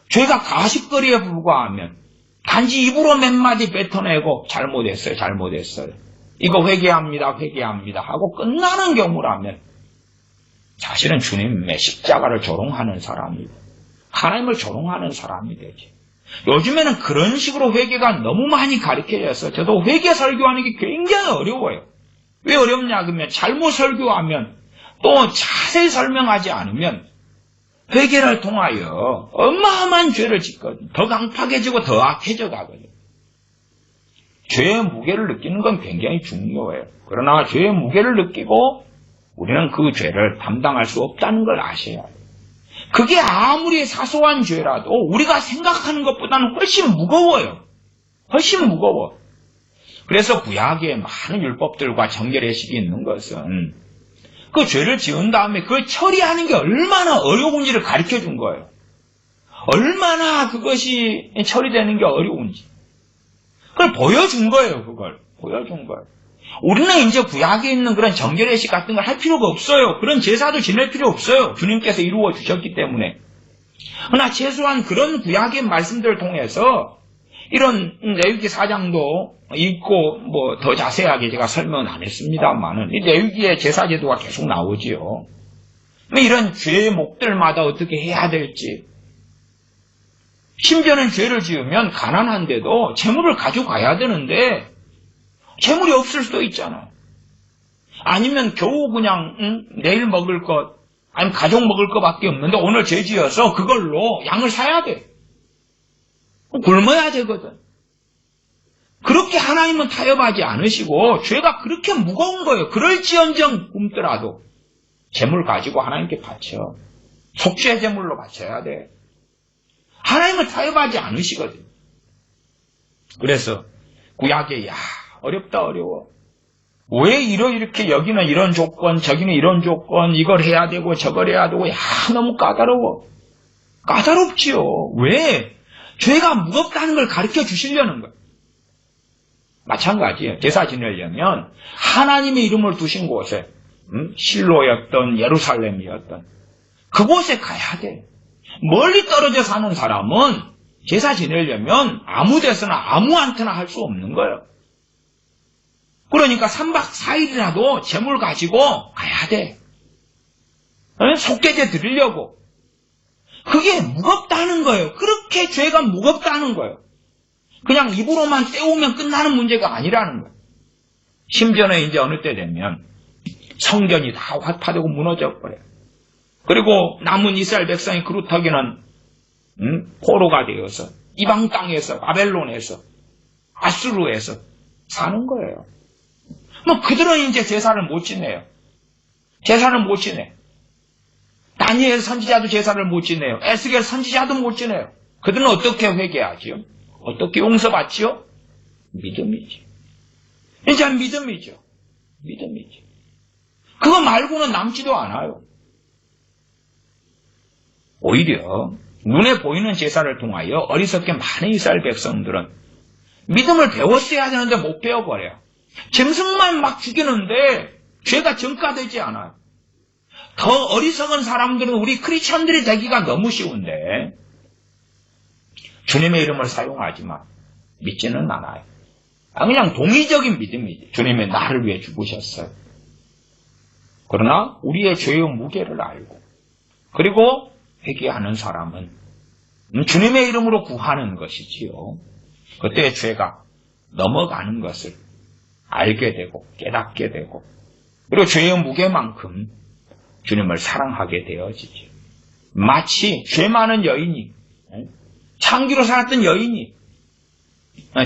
죄가 가십거리에 불과하면 단지 입으로 몇 마디 뱉어내고 잘못했어요, 잘못했어요, 이거 회개합니다, 회개합니다 하고 끝나는 경우라면 사실은 주님의 십자가를 조롱하는 사람이고 하나님을 조롱하는 사람이 되지. 요즘에는 그런 식으로 회개가 너무 많이 가르쳐져서 저도 회개 설교하는 게 굉장히 어려워요. 왜 어렵냐 그러면 잘못 설교하면 또 자세히 설명하지 않으면 회개를 통하여 어마어마한 죄를 짓거든요. 더 강팍해지고 더 악해져 가거든요. 죄의 무게를 느끼는 건 굉장히 중요해요. 그러나 죄의 무게를 느끼고 우리는 그 죄를 담당할 수 없다는 걸 아셔야 해요. 그게 아무리 사소한 죄라도 우리가 생각하는 것보다는 훨씬 무거워요. 훨씬 무거워. 그래서 구약에 많은 율법들과 정결의식이 있는 것은 그 죄를 지은 다음에 그걸 처리하는 게 얼마나 어려운지를 가르쳐 준 거예요. 얼마나 그것이 처리되는 게 어려운지. 그걸 보여준 거예요, 그걸. 보여준 거예요. 우리는 이제 구약에 있는 그런 정결의식 같은 걸 할 필요가 없어요. 그런 제사도 지낼 필요 없어요. 주님께서 이루어 주셨기 때문에. 그러나 최소한 그런 구약의 말씀들을 통해서 이런 레위기 4장도 읽고 뭐 더 자세하게 제가 설명은 안 했습니다만은 이 레위기의 제사 제도가 계속 나오지요. 이런 죄의 목들마다 어떻게 해야 될지. 심지어는 죄를 지으면 가난한데도 재물을 가져가야 되는데 재물이 없을 수도 있잖아요. 아니면 겨우 그냥 내일 먹을 것, 아니면 가족 먹을 것밖에 없는데 오늘 죄 지어서 그걸로 양을 사야 돼. 굶어야 되거든. 그렇게 하나님은 타협하지 않으시고 죄가 그렇게 무거운 거예요. 그럴지언정 굶더라도 재물 가지고 하나님께 바쳐. 속죄 제물로 바쳐야 돼. 하나님은 타협하지 않으시거든. 그래서 구약에 어렵다 어려워. 왜 이렇게 여기는 이런 조건, 저기는 이런 조건, 이걸 해야 되고 저걸 해야 되고 너무 까다로워. 까다롭지요. 왜? 죄가 무겁다는 걸 가르쳐 주시려는 거예요. 마찬가지예요. 제사 지내려면 하나님의 이름을 두신 곳에 실로였던 예루살렘이었던 그곳에 가야 돼. 멀리 떨어져 사는 사람은 제사 지내려면 아무 데서나 아무한테나 할 수 없는 거예요. 그러니까 3박 4일이라도 재물 가지고 가야 돼. 속죄제 드리려고. 그게 무겁다는 거예요. 그렇게 죄가 무겁다는 거예요. 그냥 입으로만 때우면 끝나는 문제가 아니라는 거예요. 심지어는 이제 어느 때 되면 성전이 다 화파되고 무너져 버려요. 그리고 남은 이스라엘 백성이 그루터기는 포로가 되어서 이방 땅에서, 바벨론에서, 아수르에서 사는 거예요. 그들은 이제 제사를 못 지내요. 제사를 못 지내. 다니엘 선지자도 제사를 못 지내요. 에스겔 선지자도 못 지내요. 그들은 어떻게 회개하지요? 어떻게 용서받지요? 믿음이지. 이제 믿음이죠. 믿음이지. 그거 말고는 남지도 않아요. 오히려 눈에 보이는 제사를 통하여 어리석게 많은 이스라엘 백성들은 믿음을 배웠어야 되는데 못 배워버려요. 짐승만 막 죽이는데 죄가 전가되지 않아요. 더 어리석은 사람들은 우리 크리스천들이 되기가 너무 쉬운데 주님의 이름을 사용하지만 믿지는 않아요. 그냥 동의적인 믿음이지. 주님이 나를 위해 죽으셨어요. 그러나 우리의 죄의 무게를 알고 그리고 회개하는 사람은 주님의 이름으로 구하는 것이지요. 그때의 죄가 넘어가는 것을 알게 되고 깨닫게 되고 그리고 죄의 무게만큼 주님을 사랑하게 되어지죠. 마치 죄 많은 여인이 창기로 살았던 여인이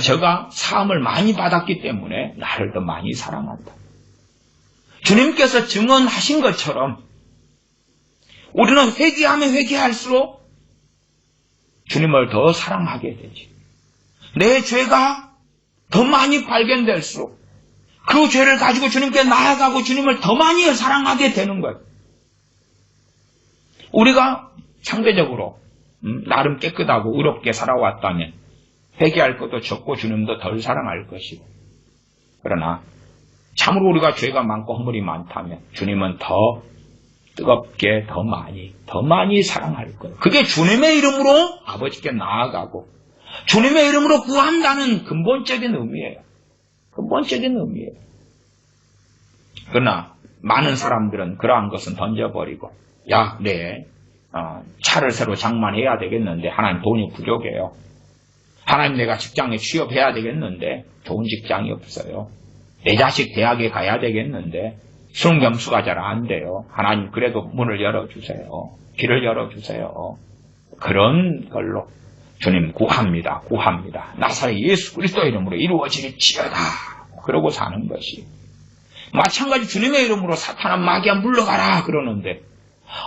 저가 사함을 많이 받았기 때문에 나를 더 많이 사랑한다. 주님께서 증언하신 것처럼 우리는 회개하면 회개할수록 주님을 더 사랑하게 되지. 내 죄가 더 많이 발견될수록 그 죄를 가지고 주님께 나아가고 주님을 더 많이 사랑하게 되는 거예요. 우리가 상대적으로 나름 깨끗하고 의롭게 살아왔다면 회개할 것도 적고 주님도 덜 사랑할 것이고 그러나 참으로 우리가 죄가 많고 허물이 많다면 주님은 더 뜨겁게 더 많이 사랑할 거예요. 그게 주님의 이름으로 아버지께 나아가고 주님의 이름으로 구한다는 근본적인 의미예요. 근본적인 의미예요. 그러나 많은 사람들은 그러한 것은 던져버리고 야, 차를 새로 장만해야 되겠는데 하나님 돈이 부족해요. 하나님 내가 직장에 취업해야 되겠는데 좋은 직장이 없어요. 내 자식 대학에 가야 되겠는데 수능 점수가 잘 안 돼요. 하나님 그래도 문을 열어주세요. 길을 열어주세요. 그런 걸로 주님 구합니다. 나사렛 예수 그리스도의 이름으로 이루어지리지어다. 그러고 사는 것이 마찬가지 주님의 이름으로 사탄아 마귀야 물러가라 그러는데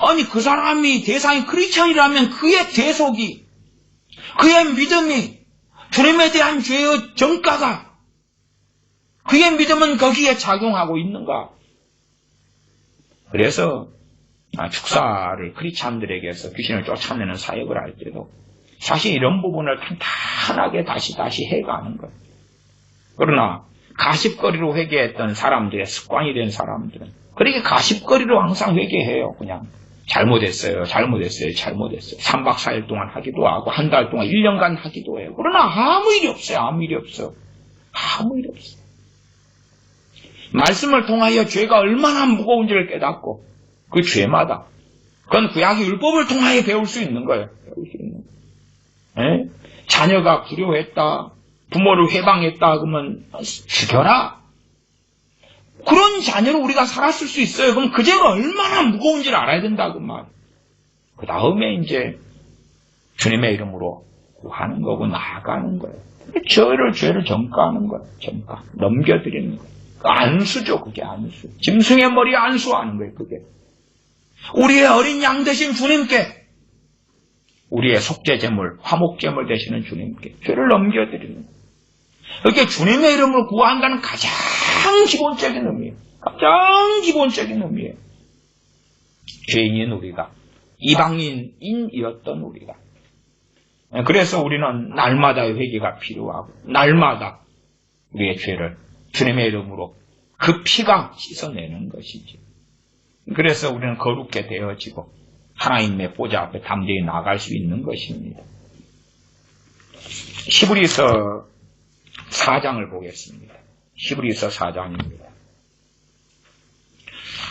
아니 그 사람이 대상이 크리스천이라면 그의 대속이 그의 믿음이 주님에 대한 죄의 정가가 그의 믿음은 거기에 작용하고 있는가? 그래서 축사를 크리스찬들에게서 귀신을 쫓아내는 사역을 할 때도 사실 이런 부분을 탄탄하게 다시 해가는 거예요. 그러나 가십거리로 회개했던 사람들의 습관이 된 사람들은 그렇게 가십거리로 항상 회개해요. 그냥 잘못했어요. 3박 4일 동안 하기도 하고 한 달 동안 1년간 하기도 해요. 그러나 아무 일이 없어요. 말씀을 통하여 죄가 얼마나 무거운지를 깨닫고 그 죄마다 그건 구약의 율법을 통하여 배울 수 있는 거예요. 자녀가 불효했다. 부모를 회방했다. 그러면 죽여라. 그런 자녀로 우리가 살았을 수 있어요. 그럼 그 죄가 얼마나 무거운지를 알아야 된다. 그 말. 그 다음에 이제 주님의 이름으로 구하는 거고 나아가는 거예요. 죄를 전가하는 거예요. 넘겨드리는 거예요. 안수죠. 그게 안수. 짐승의 머리에 안수하는 거예요. 그게. 우리의 어린 양 되신 주님께 우리의 속죄제물, 화목제물 되시는 주님께 죄를 넘겨드리는 거예요. 그게 주님의 이름으로 구한다는 가장 기본적인 의미예요. 죄인인 우리가, 이방인이었던 우리가. 그래서 우리는 날마다의 회개가 필요하고 날마다 우리의 죄를 주님의 이름으로 그 피가 씻어내는 것이지. 그래서 우리는 거룩게 되어지고 하나님의 보좌 앞에 담대히 나갈 수 있는 것입니다. 히브리서 4장을 보겠습니다. 히브리서 4장입니다.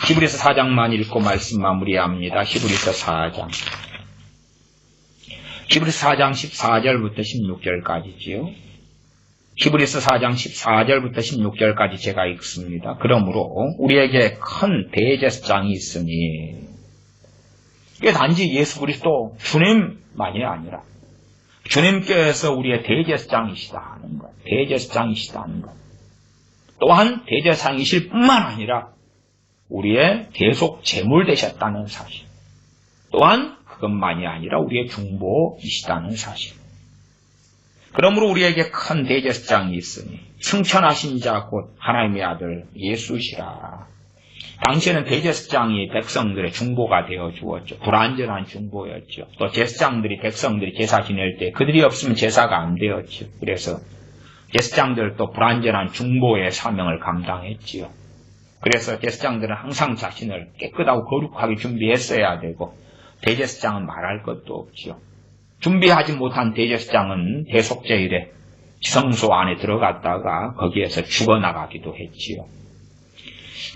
히브리서 4장만 읽고 말씀 마무리합니다. 히브리서 4장. 히브리서 4장 14절부터 16절까지지요. 히브리서 4장 14절부터 16절까지 제가 읽습니다. 그러므로 우리에게 큰 대제사장이 있으니 이게 단지 예수 그리스도 주님만이 아니라 주님께서 우리의 대제사장이시다 하는 것. 또한 대제사장이실 뿐만 아니라 우리의 대속 제물 되셨다는 사실. 또한 그것만이 아니라 우리의 중보이시다는 사실. 그러므로 우리에게 큰 대제사장이 있으니 승천하신 자 곧 하나님의 아들 예수시라. 당시에는 대제사장이 백성들의 중보가 되어 주었죠. 불완전한 중보였죠. 또 제사장들이 백성들이 제사 지낼 때 그들이 없으면 제사가 안 되었죠. 그래서 제사장들도 불완전한 중보의 사명을 감당했지요. 그래서 제사장들은 항상 자신을 깨끗하고 거룩하게 준비했어야 되고 대제사장은 말할 것도 없지요. 준비하지 못한 대제사장은 대속제일에 지성소 안에 들어갔다가 거기에서 죽어나가기도 했지요.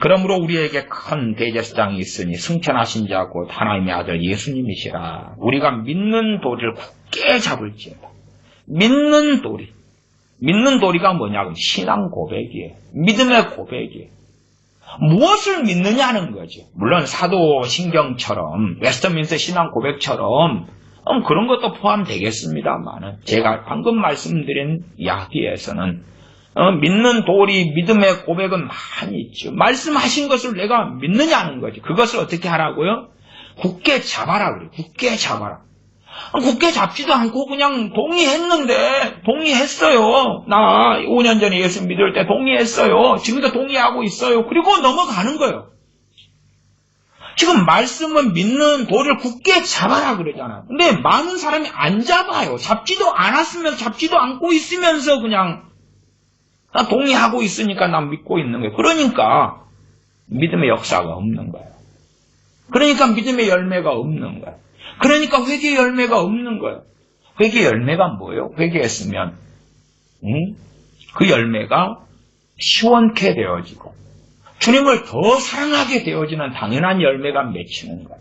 그러므로 우리에게 큰 대제사장이 있으니 승천하신 자 곧 하나님의 아들 예수님이시라. 우리가 믿는 도리를 굳게 잡을지어다. 믿는 도리. 믿는 도리가 뭐냐면 신앙 고백이에요. 믿음의 고백이에요. 무엇을 믿느냐는 거죠. 물론 사도신경처럼 웨스트민스터 신앙 고백처럼 그런 것도 포함되겠습니다만 제가 방금 말씀드린 이야기에서는 믿는 도리, 믿음의 고백은 많이 있죠. 말씀하신 것을 내가 믿느냐는 거죠. 그것을 어떻게 하라고요? 굳게 잡아라 그래요. 굳게 잡아라. 굳게 잡지도 않고 그냥 동의했어요. 나 5년 전에 예수 믿을 때 동의했어요. 지금도 동의하고 있어요. 그리고 넘어가는 거예요. 지금 말씀은 믿는 도리를 굳게 잡아라 그러잖아요. 근데 많은 사람이 안 잡아요. 잡지도 않았으면 잡지도 않고 있으면서 그냥 나 동의하고 있으니까 난 믿고 있는 거예요. 그러니까 믿음의 역사가 없는 거예요. 그러니까 믿음의 열매가 없는 거예요. 그러니까 회개의 열매가 없는 거예요. 회개의 열매가 뭐예요? 회개했으면 그 열매가 시원케 되어지고 주님을 더 사랑하게 되어지는 당연한 열매가 맺히는 거예요.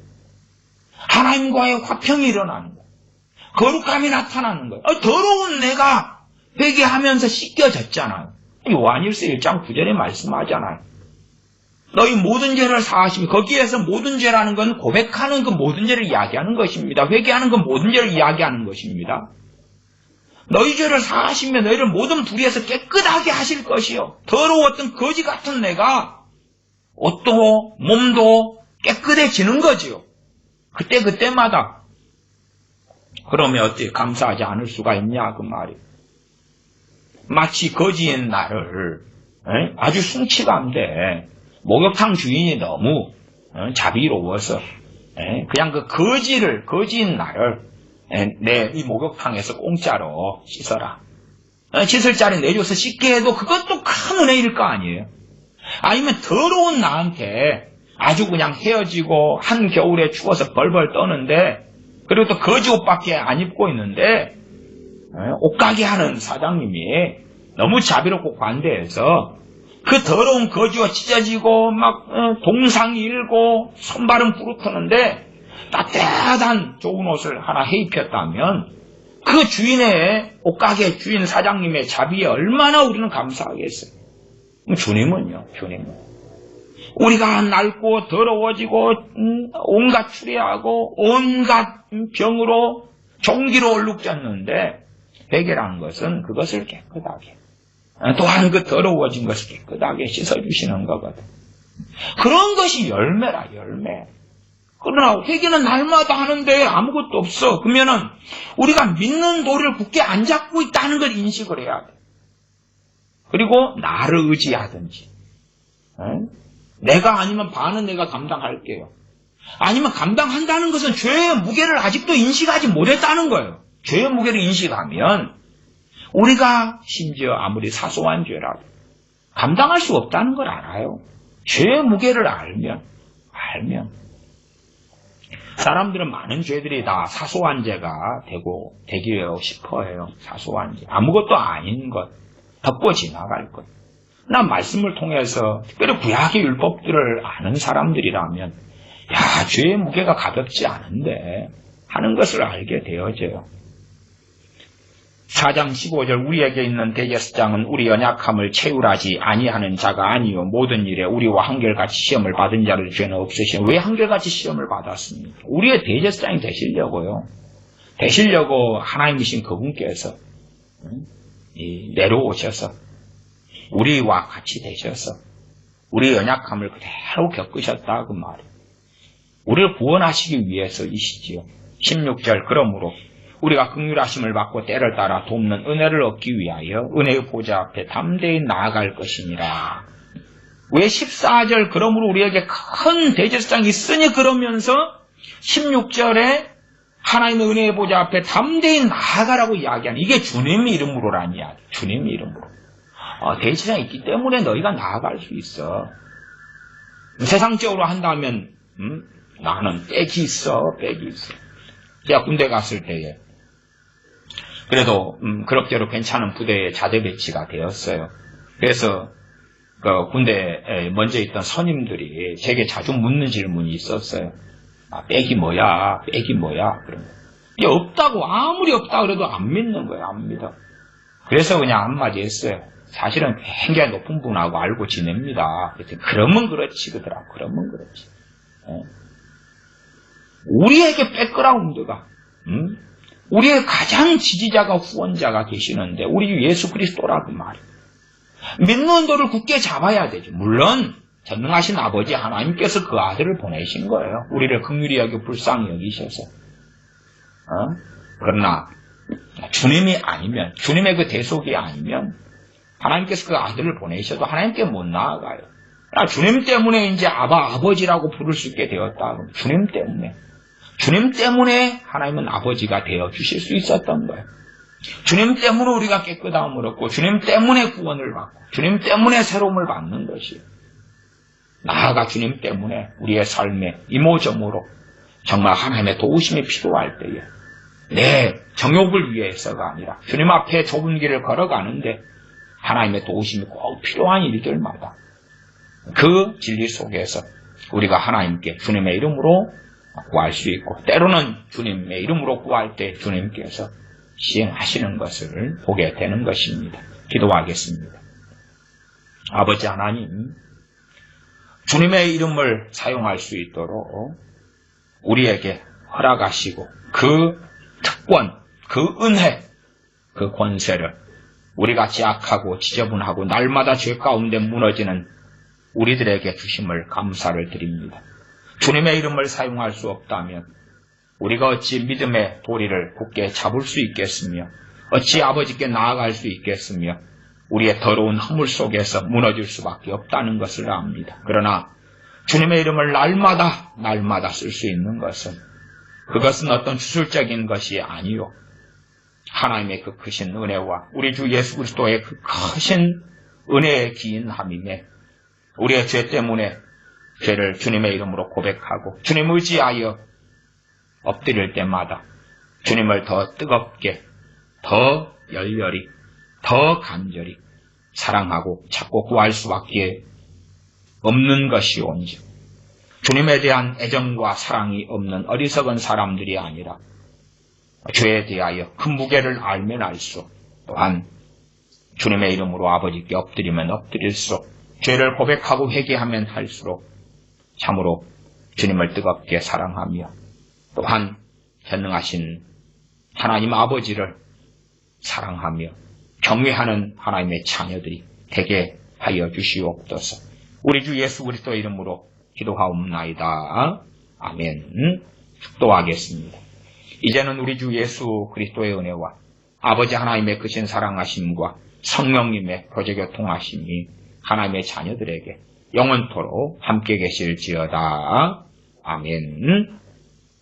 하나님과의 화평이 일어나는 거예요. 거룩함이 나타나는 거예요. 더러운 내가 회개하면서 씻겨졌잖아요. 요한일서 1장 9절에 말씀하잖아요. 너희 모든 죄를 사하시며 거기에서 모든 죄라는 건 고백하는 그 모든 죄를 이야기하는 것입니다. 회개하는 그 모든 죄를 이야기하는 것입니다. 너희 죄를 사하시며 너희를 모든 불의에서 깨끗하게 하실 것이요. 더러웠던 거지 같은 내가 옷도 몸도 깨끗해지는 거지요. 그때마다. 그러면 어떻게 감사하지 않을 수가 있냐 그 말이에요. 마치 거지인 나를 아주 숭치감돼 목욕탕 주인이 너무 자비로워서 그냥 그 거지인 나를 내 이 목욕탕에서 공짜로 씻어라. 씻을 자리 내줘서 씻게 해도 그것도 큰 은혜일 거 아니에요. 아니면 더러운 나한테 아주 그냥 헤어지고 한겨울에 추워서 벌벌 떠는데 그리고 또 거지 옷밖에 안 입고 있는데 옷가게 하는 사장님이 너무 자비롭고 관대해서 그 더러운 거지와 찢어지고 막 동상이 일고 손발은 부르트는데 따뜻한 좋은 옷을 하나 해입혔다면 그 주인의 옷가게 주인 사장님의 자비에 얼마나 우리는 감사하겠어요. 주님은요. 우리가 낡고 더러워지고 온갖 추레하고 온갖 병으로 종기로 얼룩졌는데 회개라는 것은 그것을 깨끗하게 또한 그 더러워진 것을 깨끗하게 씻어주시는 거거든. 그런 것이 열매라 열매. 그러나 회개는 날마다 하는데 아무것도 없어. 그러면은 우리가 믿는 도리를 굳게 안 잡고 있다는 걸 인식을 해야 돼. 그리고 나를 의지하든지 내가 아니면 반은 내가 감당할게요. 아니면 감당한다는 것은 죄의 무게를 아직도 인식하지 못했다는 거예요. 죄의 무게를 인식하면 우리가 심지어 아무리 사소한 죄라도 감당할 수 없다는 걸 알아요. 죄의 무게를 알면 사람들은 많은 죄들이 다 사소한 죄가 되기로 싶어해요. 사소한 죄. 아무것도 아닌 것. 덮고 지나갈 것. 나 말씀을 통해서 특별히 구약의 율법들을 아는 사람들이라면 죄의 무게가 가볍지 않은데 하는 것을 알게 되어져요. 4장 15절 우리에게 있는 대제사장은 우리 연약함을 채울하지 아니하는 자가 아니요 모든 일에 우리와 한결같이 시험을 받은 자를 죄는 없으시오. 왜 한결같이 시험을 받았습니까? 우리의 대제사장이 되시려고 하나님이신 그분께서 내려오셔서 우리와 같이 되셔서 우리의 연약함을 그대로 겪으셨다 그 말이에요. 우리를 구원하시기 위해서이시지요. 16절 그러므로 우리가 긍휼하심을 받고 때를 따라 돕는 은혜를 얻기 위하여 은혜의 보좌 앞에 담대히 나아갈 것이니라. 왜 14절 그러므로 우리에게 큰 대제사장이 있으니 그러면서 16절에 하나님의 은혜의 보좌 앞에 담대히 나아가라고 이야기하는 이게 주님의 이름으로라는 이야기. 주님의 이름으로. 대제사장이 있기 때문에 너희가 나아갈 수 있어. 세상적으로 한다면 나는 빽이 있어. 제가 군대 갔을 때에 그래도 그럭저럭 괜찮은 부대에 자대 배치가 되었어요. 그래서 그 군대에 먼저 있던 선임들이 제게 자주 묻는 질문이 있었어요. 백이 뭐야? 백이 뭐야? 그런 거. 없다고, 아무리 없다 그래도 안 믿는 거예요. 안 믿어. 그래서 그냥 한마디 했어요. 사실은 굉장히 높은 분하고 알고 지냅니다. 그러면 그렇지, 그러더라고. 그러면 그렇지. 우리에게 백그라운드가, 우리의 가장 지지자가 후원자가 계시는데, 우리 예수 그리스도라고 말이에요. 믿는 도를 굳게 잡아야 되죠. 물론, 전능하신 아버지 하나님께서 그 아들을 보내신 거예요. 우리를 긍휼히 여겨 불쌍히 여기셔서. 그러나, 주님이 아니면, 주님의 그 대속이 아니면, 하나님께서 그 아들을 보내셔도 하나님께 못 나아가요. 주님 때문에 이제 아버지라고 부를 수 있게 되었다. 주님 때문에. 주님 때문에 하나님은 아버지가 되어 주실 수 있었던 거예요. 주님 때문에 우리가 깨끗함을 얻고, 주님 때문에 구원을 받고, 주님 때문에 새로움을 받는 것이에요. 나아가 주님 때문에 우리의 삶에 이모저모로 정말 하나님의 도우심이 필요할 때에 내 정욕을 위해서가 아니라 주님 앞에 좁은 길을 걸어가는데 하나님의 도우심이 꼭 필요한 일들마다 그 진리 속에서 우리가 하나님께 주님의 이름으로 구할 수 있고 때로는 주님의 이름으로 구할 때 주님께서 시행하시는 것을 보게 되는 것입니다. 기도하겠습니다. 아버지 하나님, 주님의 이름을 사용할 수 있도록 우리에게 허락하시고 그 특권, 그 은혜, 그 권세를 우리가 제약하고 지저분하고 날마다 죄 가운데 무너지는 우리들에게 주심을 감사를 드립니다. 주님의 이름을 사용할 수 없다면 우리가 어찌 믿음의 도리를 굳게 잡을 수 있겠으며 어찌 아버지께 나아갈 수 있겠으며 우리의 더러운 허물 속에서 무너질 수밖에 없다는 것을 압니다. 그러나 주님의 이름을 날마다 쓸 수 있는 것은 그것은 어떤 주술적인 것이 아니요 하나님의 그 크신 은혜와 우리 주 예수 그리스도의 그 크신 은혜의 기인함이네. 우리의 죄 때문에 죄를 주님의 이름으로 고백하고 주님 의지하여 엎드릴 때마다 주님을 더 뜨겁게, 더 열렬히, 더 간절히 사랑하고 찾고 구할 수밖에 없는 것이온즉 주님에 대한 애정과 사랑이 없는 어리석은 사람들이 아니라 죄에 대하여 큰 무게를 알면 알수록 또한 주님의 이름으로 아버지께 엎드리면 엎드릴수록 죄를 고백하고 회개하면 할수록 참으로 주님을 뜨겁게 사랑하며 또한 전능하신 하나님 아버지를 사랑하며 경외하는 하나님의 자녀들이 되게 하여 주시옵소서. 우리 주 예수 그리스도의 이름으로 기도하옵나이다. 아멘. 축도하겠습니다. 이제는 우리 주 예수 그리스도의 은혜와 아버지 하나님의 크신 사랑하심과 성령님의 교제교통하심이 하나님의 자녀들에게 영원토록 함께 계실지어다. 아멘.